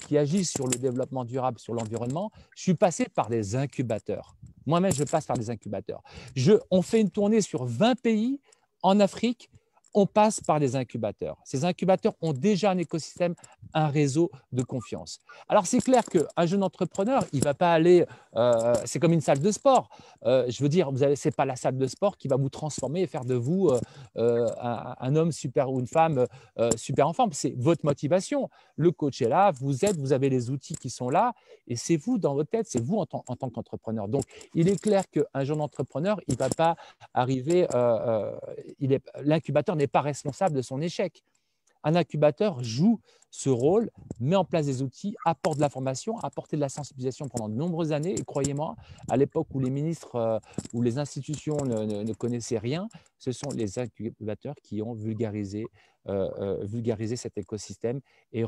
qui agissent sur le développement durable, sur l'environnement, je suis passé par des incubateurs. Moi-même, je passe par des incubateurs. On fait une tournée sur 20 pays en Afrique, on passe par des incubateurs. Ces incubateurs ont déjà un écosystème, un réseau de confiance. Alors, c'est clair qu'un jeune entrepreneur, il ne va pas aller… c'est comme une salle de sport. Je veux dire, ce n'est pas la salle de sport qui va vous transformer et faire de vous un homme super ou une femme super en forme. C'est votre motivation. Le coach est là, vous avez les outils qui sont là et c'est vous dans votre tête, c'est vous en tant qu'entrepreneur. Donc, il est clair qu'un jeune entrepreneur, il ne va pas arriver… l'incubateur n'est pas responsable de son échec. Un incubateur joue ce rôle, met en place des outils, apporte de la formation, apporte de la sensibilisation pendant de nombreuses années. Et croyez-moi, à l'époque où les ministres ou les institutions ne connaissaient rien, ce sont les incubateurs qui ont vulgarisé cet écosystème et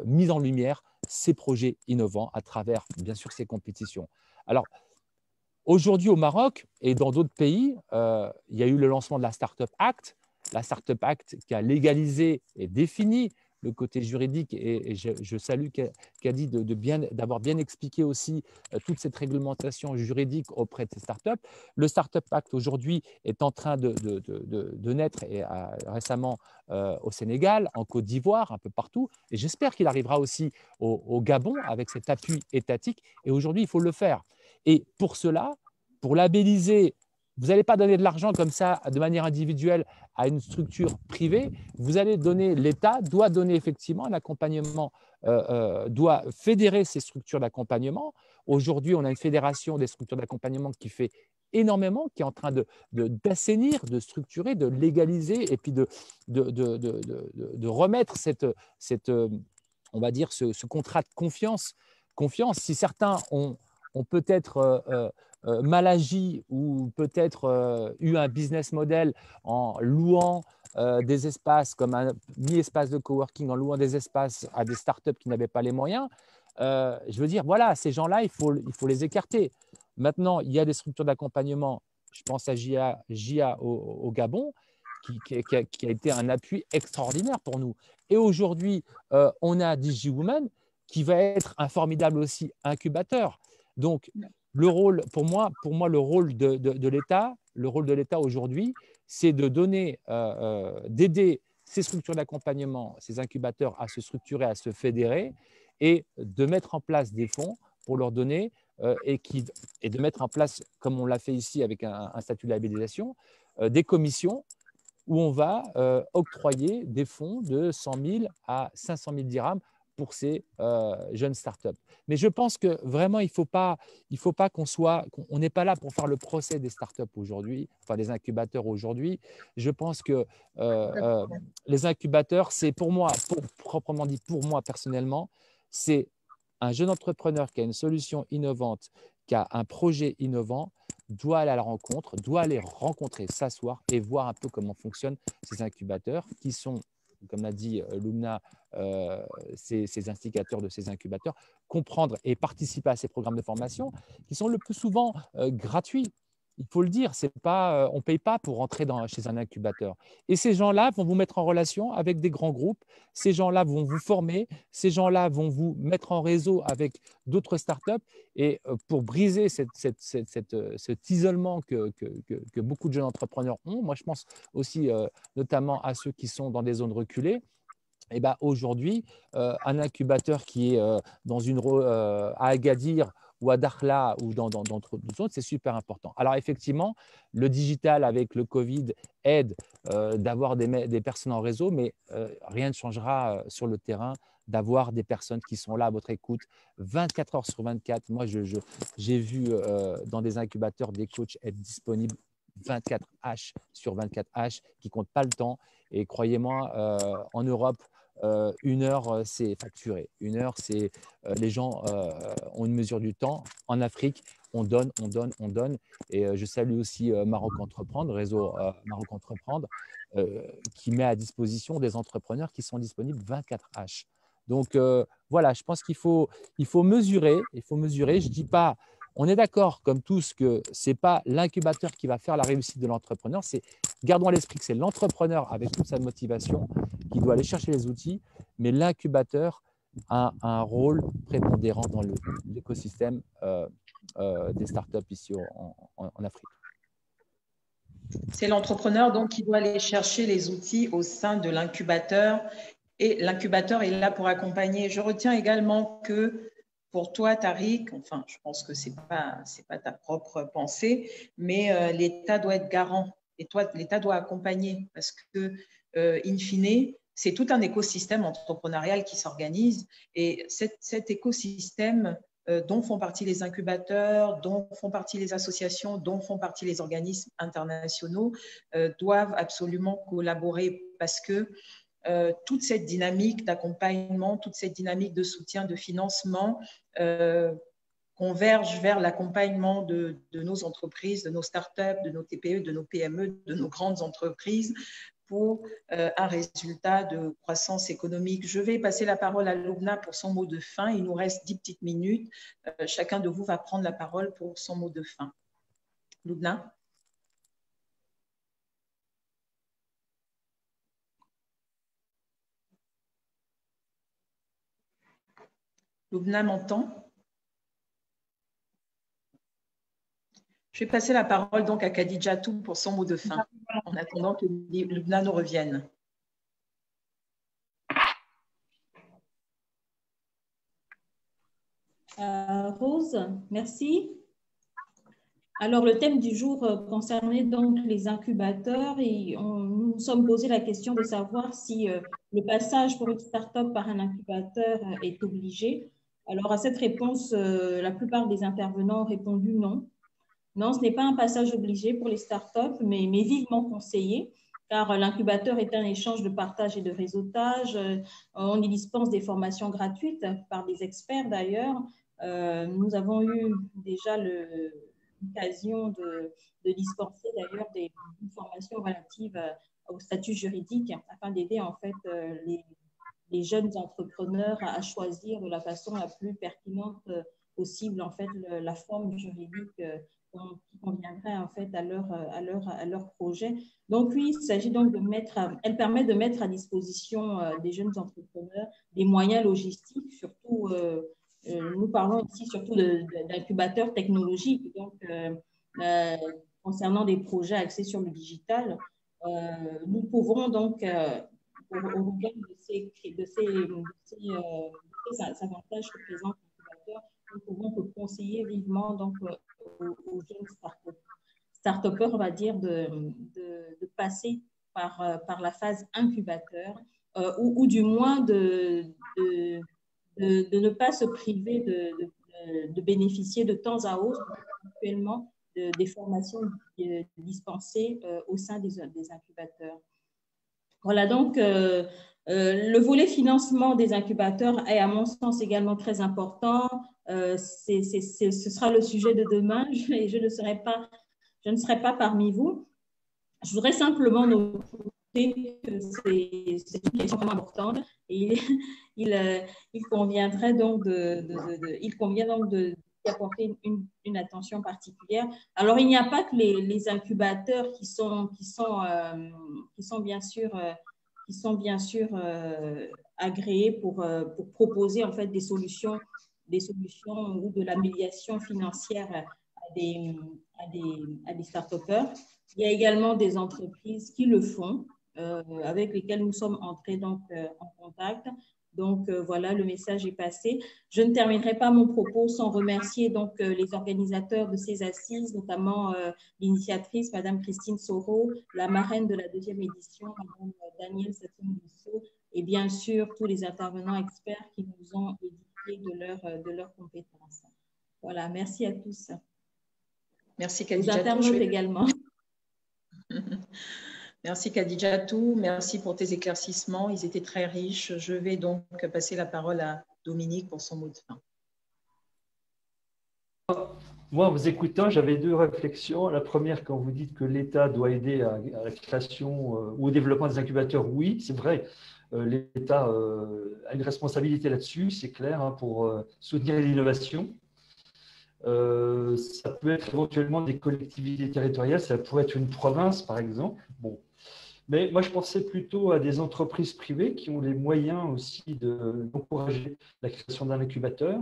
mis en lumière ces projets innovants à travers, bien sûr, ces compétitions. Alors, aujourd'hui, au Maroc et dans d'autres pays, il y a eu le lancement de la Startup Act. La Startup Act qui a légalisé et défini le côté juridique et je salue Kadi d'avoir bien expliqué aussi toute cette réglementation juridique auprès de ces startups. Le Startup Act aujourd'hui est en train de naître et récemment au Sénégal, en Côte d'Ivoire, un peu partout. Et j'espère qu'il arrivera aussi au Gabon avec cet appui étatique. Et aujourd'hui, il faut le faire. Et pour cela, pour labelliser, vous n'allez pas donner de l'argent comme ça de manière individuelle à une structure privée. Vous allez donner, l'État doit donner effectivement un accompagnement, doit fédérer ces structures d'accompagnement. Aujourd'hui, on a une fédération des structures d'accompagnement qui fait énormément, qui est en train d'assainir, de structurer, de légaliser et puis de remettre on va dire, ce contrat de confiance. Si certains ont peut-être mal agi ou peut-être eu un business model en louant des espaces comme un mi-espace de coworking, en louant des espaces à des startups qui n'avaient pas les moyens, je veux dire, voilà, ces gens-là, il faut les écarter. Maintenant, il y a des structures d'accompagnement, je pense à JA au Gabon, qui a été un appui extraordinaire pour nous. Et aujourd'hui, on a DigiWoman qui va être un formidable aussi incubateur. Donc, le rôle, pour moi, le rôle de l'État, le rôle de l'État aujourd'hui, c'est de donner, d'aider ces structures d'accompagnement, ces incubateurs à se structurer, à se fédérer et de mettre en place des fonds pour leur donner et de mettre en place, comme on l'a fait ici avec un statut de labellisation, des commissions où on va octroyer des fonds de 100 000 à 500 000 dirhams pour ces jeunes startups. Mais je pense que vraiment, il faut pas on n'est pas là pour faire le procès des startups aujourd'hui, enfin des incubateurs aujourd'hui. Je pense que les incubateurs, c'est pour moi, proprement dit, pour moi personnellement, c'est un jeune entrepreneur qui a une solution innovante, qui a un projet innovant, doit aller à la rencontre, doit aller rencontrer, s'asseoir et voir un peu comment fonctionnent ces incubateurs qui sont, comme l'a dit Lumna, ces instigateurs de ces incubateurs, comprendre et participer à ces programmes de formation qui sont le plus souvent gratuits. Il faut le dire, on ne paye pas pour rentrer chez un incubateur. Et ces gens-là vont vous mettre en relation avec des grands groupes, ces gens-là vont vous former, ces gens-là vont vous mettre en réseau avec d'autres startups. Et pour briser cet isolement que beaucoup de jeunes entrepreneurs ont, moi je pense aussi notamment à ceux qui sont dans des zones reculées, et ben aujourd'hui, un incubateur qui est à Agadir ou à Dakhla ou dans d'autres zones, c'est super important. Alors effectivement, le digital avec le Covid aide d'avoir des personnes en réseau, mais rien ne changera sur le terrain d'avoir des personnes qui sont là à votre écoute 24 heures sur 24. Moi, j'ai vu dans des incubateurs des coachs être disponibles 24 H sur 24 H qui ne comptent pas le temps. Et croyez-moi, en Europe, 1 heure, c'est facturé. 1 heure, c'est les gens ont une mesure du temps. En Afrique, on donne, on donne, on donne. Et je salue aussi Maroc Entreprendre, réseau Maroc Entreprendre, qui met à disposition des entrepreneurs qui sont disponibles 24 H. Donc voilà, je pense qu'il faut mesurer. Il faut mesurer. Je ne dis pas, on est d'accord comme tous que ce n'est pas l'incubateur qui va faire la réussite de l'entrepreneur. Gardons à l'esprit que c'est l'entrepreneur avec toute sa motivation qui doit aller chercher les outils, mais l'incubateur a un rôle prépondérant dans l'écosystème des startups ici en Afrique. C'est l'entrepreneur donc qui doit aller chercher les outils au sein de l'incubateur et l'incubateur est là pour accompagner. Je retiens également que pour toi, Tariq, enfin, je pense que ce n'est pas ta propre pensée, mais l'État doit être garant et l'État doit accompagner parce que, in fine, c'est tout un écosystème entrepreneurial qui s'organise et cet écosystème dont font partie les incubateurs, dont font partie les associations, dont font partie les organismes internationaux, doivent absolument collaborer parce que toute cette dynamique d'accompagnement, toute cette dynamique de soutien, de financement converge vers l'accompagnement de nos entreprises, de nos startups, de nos TPE, de nos PME, de nos grandes entreprises pour un résultat de croissance économique. Je vais passer la parole à Lumna pour son mot de fin. Il nous reste 10 petites minutes. Chacun de vous va prendre la parole pour son mot de fin. Lumna. Loubna m'entend? Je vais passer la parole donc à Khadijatou pour son mot de fin, en attendant que Loubna nous revienne. Rose, merci. Alors, le thème du jour concernait donc les incubateurs et nous nous sommes posé la question de savoir si le passage pour une start-up par un incubateur est obligé. Alors, à cette réponse, la plupart des intervenants ont répondu non. Non, ce n'est pas un passage obligé pour les start-up, mais vivement conseillé, car l'incubateur est un échange de partage et de réseautage. On y dispense des formations gratuites par des experts d'ailleurs. Nous avons eu déjà l'occasion de dispenser d'ailleurs des formations relatives au statut juridique afin d'aider en fait les jeunes entrepreneurs à choisir de la façon la plus pertinente possible en fait la forme juridique qui conviendrait en fait à leur projet. Donc oui, il s'agit donc elle permet de mettre à disposition des jeunes entrepreneurs des moyens logistiques, surtout nous parlons ici surtout d'incubateurs technologiques, donc concernant des projets axés sur le digital. Nous pouvons donc, au regard de ces avantages que présente l'incubateur, nous pouvons conseiller vivement donc, aux jeunes start-upers, on va dire, de passer par la phase incubateur ou du moins de ne pas se priver de bénéficier de temps à autre actuellement des formations dispensées au sein des incubateurs. Voilà, donc le volet financement des incubateurs est à mon sens également très important. Ce sera le sujet de demain et je ne serai pas parmi vous. Je voudrais simplement noter que c'est une question vraiment importante et il conviendrait donc d'y apporter une attention particulière. Alors, il n'y a pas que les incubateurs qui sont bien sûr agréés pour proposer en fait des solutions ou de la médiation financière à des start-upers. Il y a également des entreprises qui le font, avec lesquelles nous sommes entrés donc, en contact. Donc, voilà, le message est passé. Je ne terminerai pas mon propos sans remercier donc, les organisateurs de ces assises, notamment l'initiatrice, Madame Christine Soro, la marraine de la 2e édition, Madame Danielle Satin-Bissot, et bien sûr, tous les intervenants experts qui nous ont édifiés de leurs compétences. Voilà, merci à tous. Merci, Khadijatou. Aux internautes également. Merci Khadijatou, merci pour tes éclaircissements, ils étaient très riches. Je vais donc passer la parole à Dominique pour son mot de fin. Moi, en vous écoutant, j'avais 2 réflexions. La première, quand vous dites que l'État doit aider à la création ou au développement des incubateurs, oui, c'est vrai. L'État a une responsabilité là-dessus, c'est clair, hein, pour soutenir l'innovation. Ça peut être éventuellement des collectivités territoriales, ça pourrait être une province, par exemple. Bon. Mais moi, je pensais plutôt à des entreprises privées qui ont les moyens aussi d'encourager la création d'un incubateur.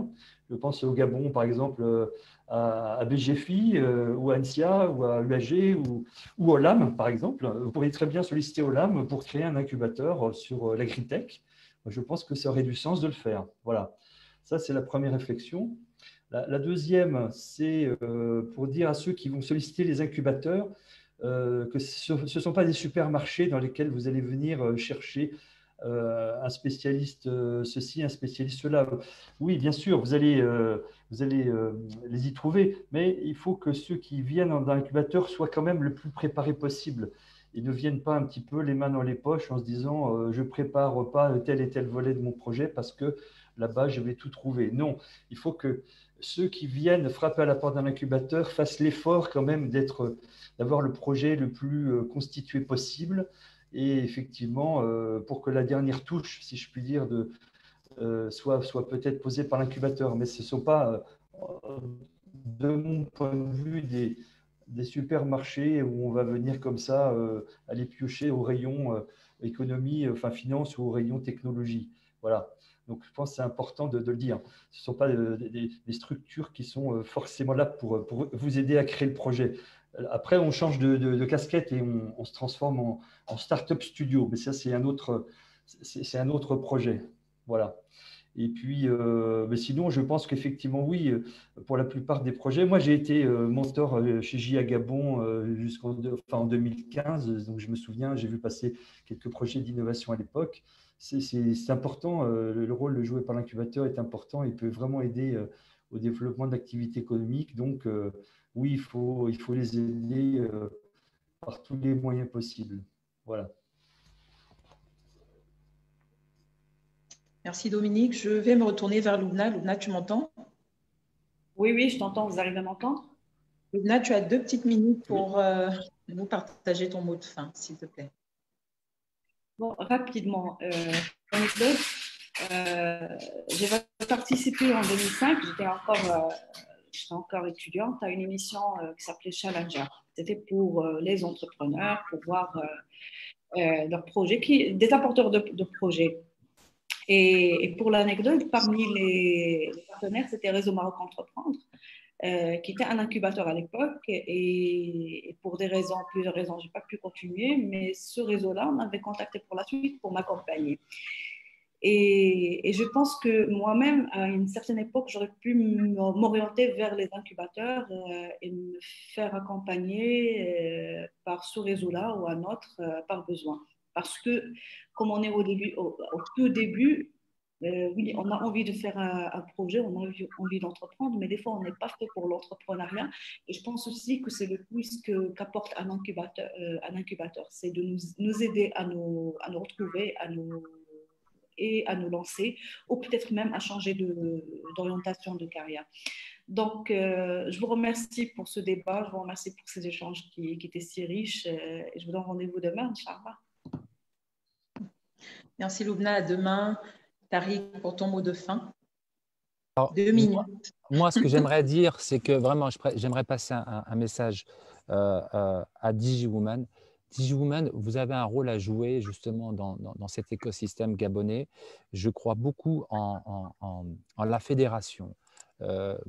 Je pense au Gabon, par exemple, à BGFI, ou à ANSIA, ou à UAG, ou au LAM, par exemple. Vous pourriez très bien solliciter au LAM pour créer un incubateur sur l'agritech. Je pense que ça aurait du sens de le faire. Voilà. Ça, c'est la première réflexion. La deuxième, c'est pour dire à ceux qui vont solliciter les incubateurs que ce ne sont pas des supermarchés dans lesquels vous allez venir chercher un spécialiste ceci, un spécialiste cela. Oui, bien sûr, vous allez les y trouver, mais il faut que ceux qui viennent dans l'incubateur soient quand même le plus préparés possible. Ils ne viennent pas un petit peu les mains dans les poches en se disant je ne prépare pas tel et tel volet de mon projet parce que là-bas, je vais tout trouver. Non, il faut que ceux qui viennent frapper à la porte d'un incubateur fassent l'effort quand même d'avoir le projet le plus constitué possible et effectivement, pour que la dernière touche, si je puis dire, soit peut-être posée par l'incubateur. Mais ce ne sont pas, de mon point de vue, des supermarchés où on va venir comme ça aller piocher au rayon économie, enfin finance ou au rayon technologie. Voilà. Donc, je pense que c'est important de le dire. Ce ne sont pas des structures qui sont forcément là pour vous aider à créer le projet. Après, on change de casquette et on se transforme en start-up studio. Mais ça, c'est un autre projet. Voilà. Et puis, mais sinon, je pense qu'effectivement, oui, pour la plupart des projets. Moi, j'ai été mentor chez JA Gabon en 2015. Donc, je me souviens, j'ai vu passer quelques projets d'innovation à l'époque. C'est important. Le rôle joué par l'incubateur est important. Il peut vraiment aider au développement d'activités économiques. Donc, oui, il faut les aider par tous les moyens possibles. Voilà. Merci Dominique. Je vais me retourner vers Loubna. Loubna, tu m'entends? Oui, oui, je t'entends. Vous arrivez à m'entendre? Loubna, tu as 2 petites minutes pour nous partager ton mot de fin, s'il te plaît. Bon, rapidement, anecdote. J'ai participé en 2005, j'étais encore étudiante, à une émission qui s'appelait Challenger. C'était pour les entrepreneurs, pour voir leurs projets, des apporteurs de projets. Et pour l'anecdote, parmi les partenaires, c'était Réseau Maroc Entreprendre, qui était un incubateur à l'époque. Et pour plusieurs raisons, je n'ai pas pu continuer, mais ce réseau-là m'avait contacté pour la suite pour m'accompagner. Et je pense que moi-même, à une certaine époque, j'aurais pu m'orienter vers les incubateurs et me faire accompagner par ce réseau-là ou un autre par besoin. Parce que, comme on est au tout début, oui, on a envie de faire un projet, on a envie d'entreprendre, mais des fois, on n'est pas fait pour l'entrepreneuriat. Et je pense aussi que c'est le plus qu'apporte un incubateur, c'est de nous aider à nous retrouver, et à nous lancer, ou peut-être même à changer d'orientation de carrière. Donc, je vous remercie pour ce débat, je vous remercie pour ces échanges qui étaient si riches, et je vous donne rendez-vous demain, Inch'Allah. Merci Loubna, à demain. Tariq, pour ton mot de fin. Alors, 2 minutes. Moi, ce que j'aimerais dire, c'est que vraiment, j'aimerais passer un message à DigiWoman. DigiWoman, vous avez un rôle à jouer justement dans cet écosystème gabonais. Je crois beaucoup en la fédération,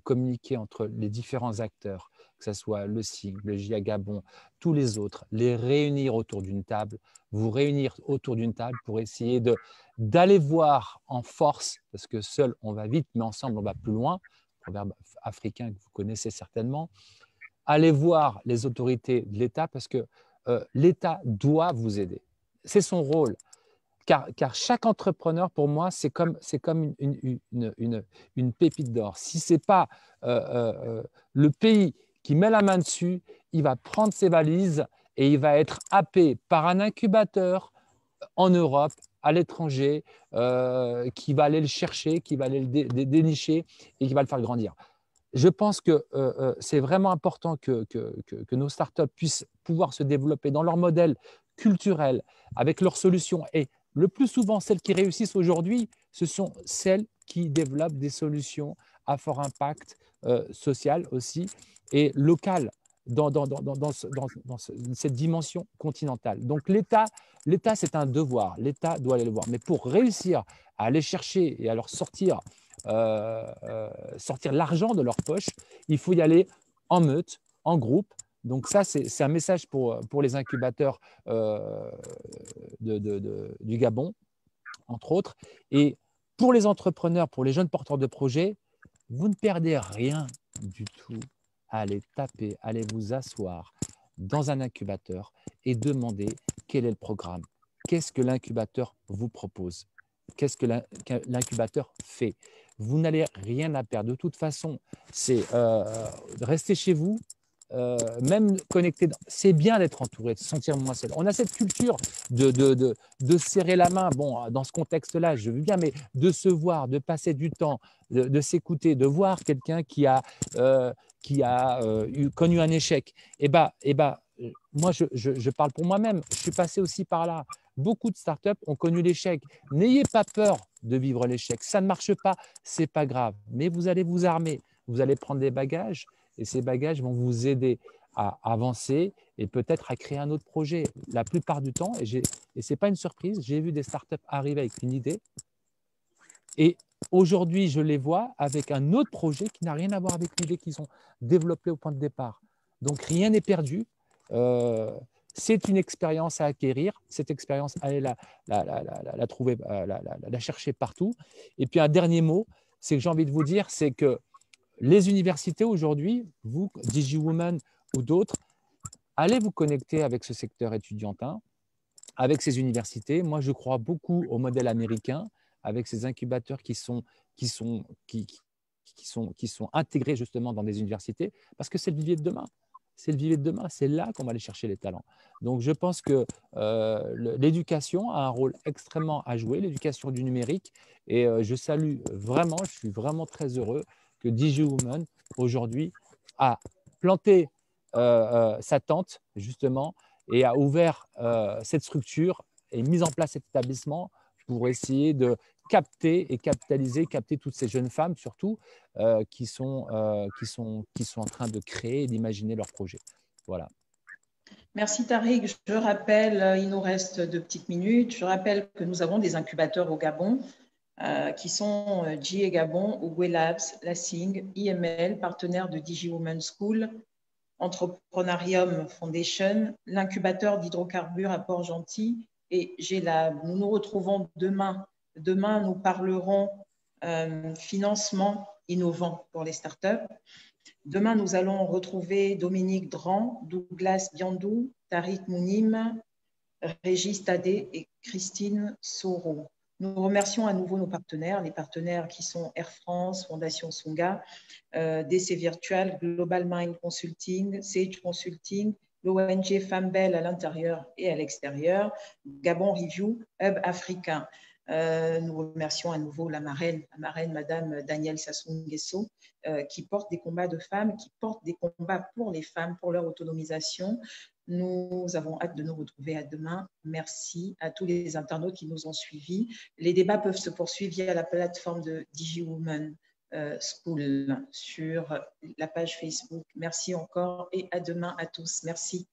communiquer entre les différents acteurs, que ce soit le SIG, le JA Gabon, tous les autres, les réunir autour d'une table, vous réunir autour d'une table pour essayer d'aller voir en force, parce que seul on va vite, mais ensemble on va plus loin, proverbe africain que vous connaissez certainement, allez voir les autorités de l'État parce que l'État doit vous aider. C'est son rôle. Car chaque entrepreneur, pour moi, c'est comme une pépite d'or. Si ce n'est pas le pays qui met la main dessus, il va prendre ses valises et il va être happé par un incubateur en Europe, à l'étranger, qui va aller le chercher, qui va aller le dénicher et qui va le faire grandir. Je pense que c'est vraiment important que nos startups puissent pouvoir se développer dans leur modèle culturel, avec leurs solutions. Et le plus souvent, celles qui réussissent aujourd'hui, ce sont celles qui développent des solutions à fort impact social aussi et local dans cette dimension continentale. Donc l'État, c'est un devoir. L'État doit aller le voir. Mais pour réussir à aller chercher et à leur sortir l'argent de leur poche, il faut y aller en meute, en groupe. Donc ça, c'est un message pour les incubateurs du Gabon, entre autres. Et pour les entrepreneurs, pour les jeunes porteurs de projets, vous ne perdez rien du tout à aller taper, aller vous asseoir dans un incubateur et demander quel est le programme, qu'est-ce que l'incubateur vous propose, qu'est-ce que l'incubateur fait. Vous n'allez rien à perdre. De toute façon, c'est rester chez vous, même connecté. C'est bien d'être entouré, de se sentir moins seul. On a cette culture de serrer la main. Bon, dans ce contexte-là, je veux bien, mais de se voir, de passer du temps, de s'écouter, de voir quelqu'un qui a connu un échec. Moi, je parle pour moi-même. Je suis passé aussi par là. Beaucoup de startups ont connu l'échec. N'ayez pas peur de vivre l'échec. Ça ne marche pas, ce n'est pas grave. Mais vous allez vous armer. Vous allez prendre des bagages et ces bagages vont vous aider à avancer et peut-être à créer un autre projet. La plupart du temps, et ce n'est pas une surprise, j'ai vu des startups arriver avec une idée Et aujourd'hui, je les vois avec un autre projet qui n'a rien à voir avec l'idée qu'ils ont développée au point de départ. Donc, rien n'est perdu. C'est une expérience à acquérir. Cette expérience, allez la trouver, la chercher partout. Et puis, un dernier mot, c'est que j'ai envie de vous dire, c'est que les universités aujourd'hui, vous, DigiWoman ou d'autres, allez vous connecter avec ce secteur étudiantin, avec ces universités. Moi, je crois beaucoup au modèle américain, avec ces incubateurs qui sont intégrés justement dans des universités, parce que c'est le vivier de demain. C'est le vivier de demain, c'est là qu'on va aller chercher les talents. Donc, je pense que l'éducation a un rôle extrêmement à jouer, l'éducation du numérique. Et je salue vraiment, je suis vraiment très heureux que DigiWoman, aujourd'hui, a planté sa tente, justement, et a ouvert cette structure et mis en place cet établissement pour essayer de capter et capter toutes ces jeunes femmes, surtout, qui sont en train de créer et d'imaginer leurs projets. Voilà. Merci Tariq. Je rappelle, il nous reste 2 petites minutes. Je rappelle que nous avons des incubateurs au Gabon qui sont GIE Gabon, Ougwe Labs, Lassing, IML, partenaire de DigiWoman School, Entrepreneurium Foundation, l'incubateur d'hydrocarbures à Port-Gentil et GLab. Nous nous retrouvons demain. Demain, nous parlerons financement innovant pour les startups. Demain, nous allons retrouver Dominique Dran, Douglas Biandou, Tariq Mounim, Régis Tadé et Christine Soro. Nous remercions à nouveau nos partenaires, les partenaires qui sont Air France, Fondation Sunga, DC Virtual, Global Mind Consulting, Sage Consulting, l'ONG Femmes Belles à l'intérieur et à l'extérieur, Gabon Review, Hub Africain. Nous remercions à nouveau la marraine Madame Danielle Sassou Nguesso, qui porte des combats de femmes, qui porte des combats pour les femmes, pour leur autonomisation. Nous avons hâte de nous retrouver à demain. Merci à tous les internautes qui nous ont suivis. Les débats peuvent se poursuivre via la plateforme de DigiWoman School sur la page Facebook. Merci encore et à demain à tous. Merci.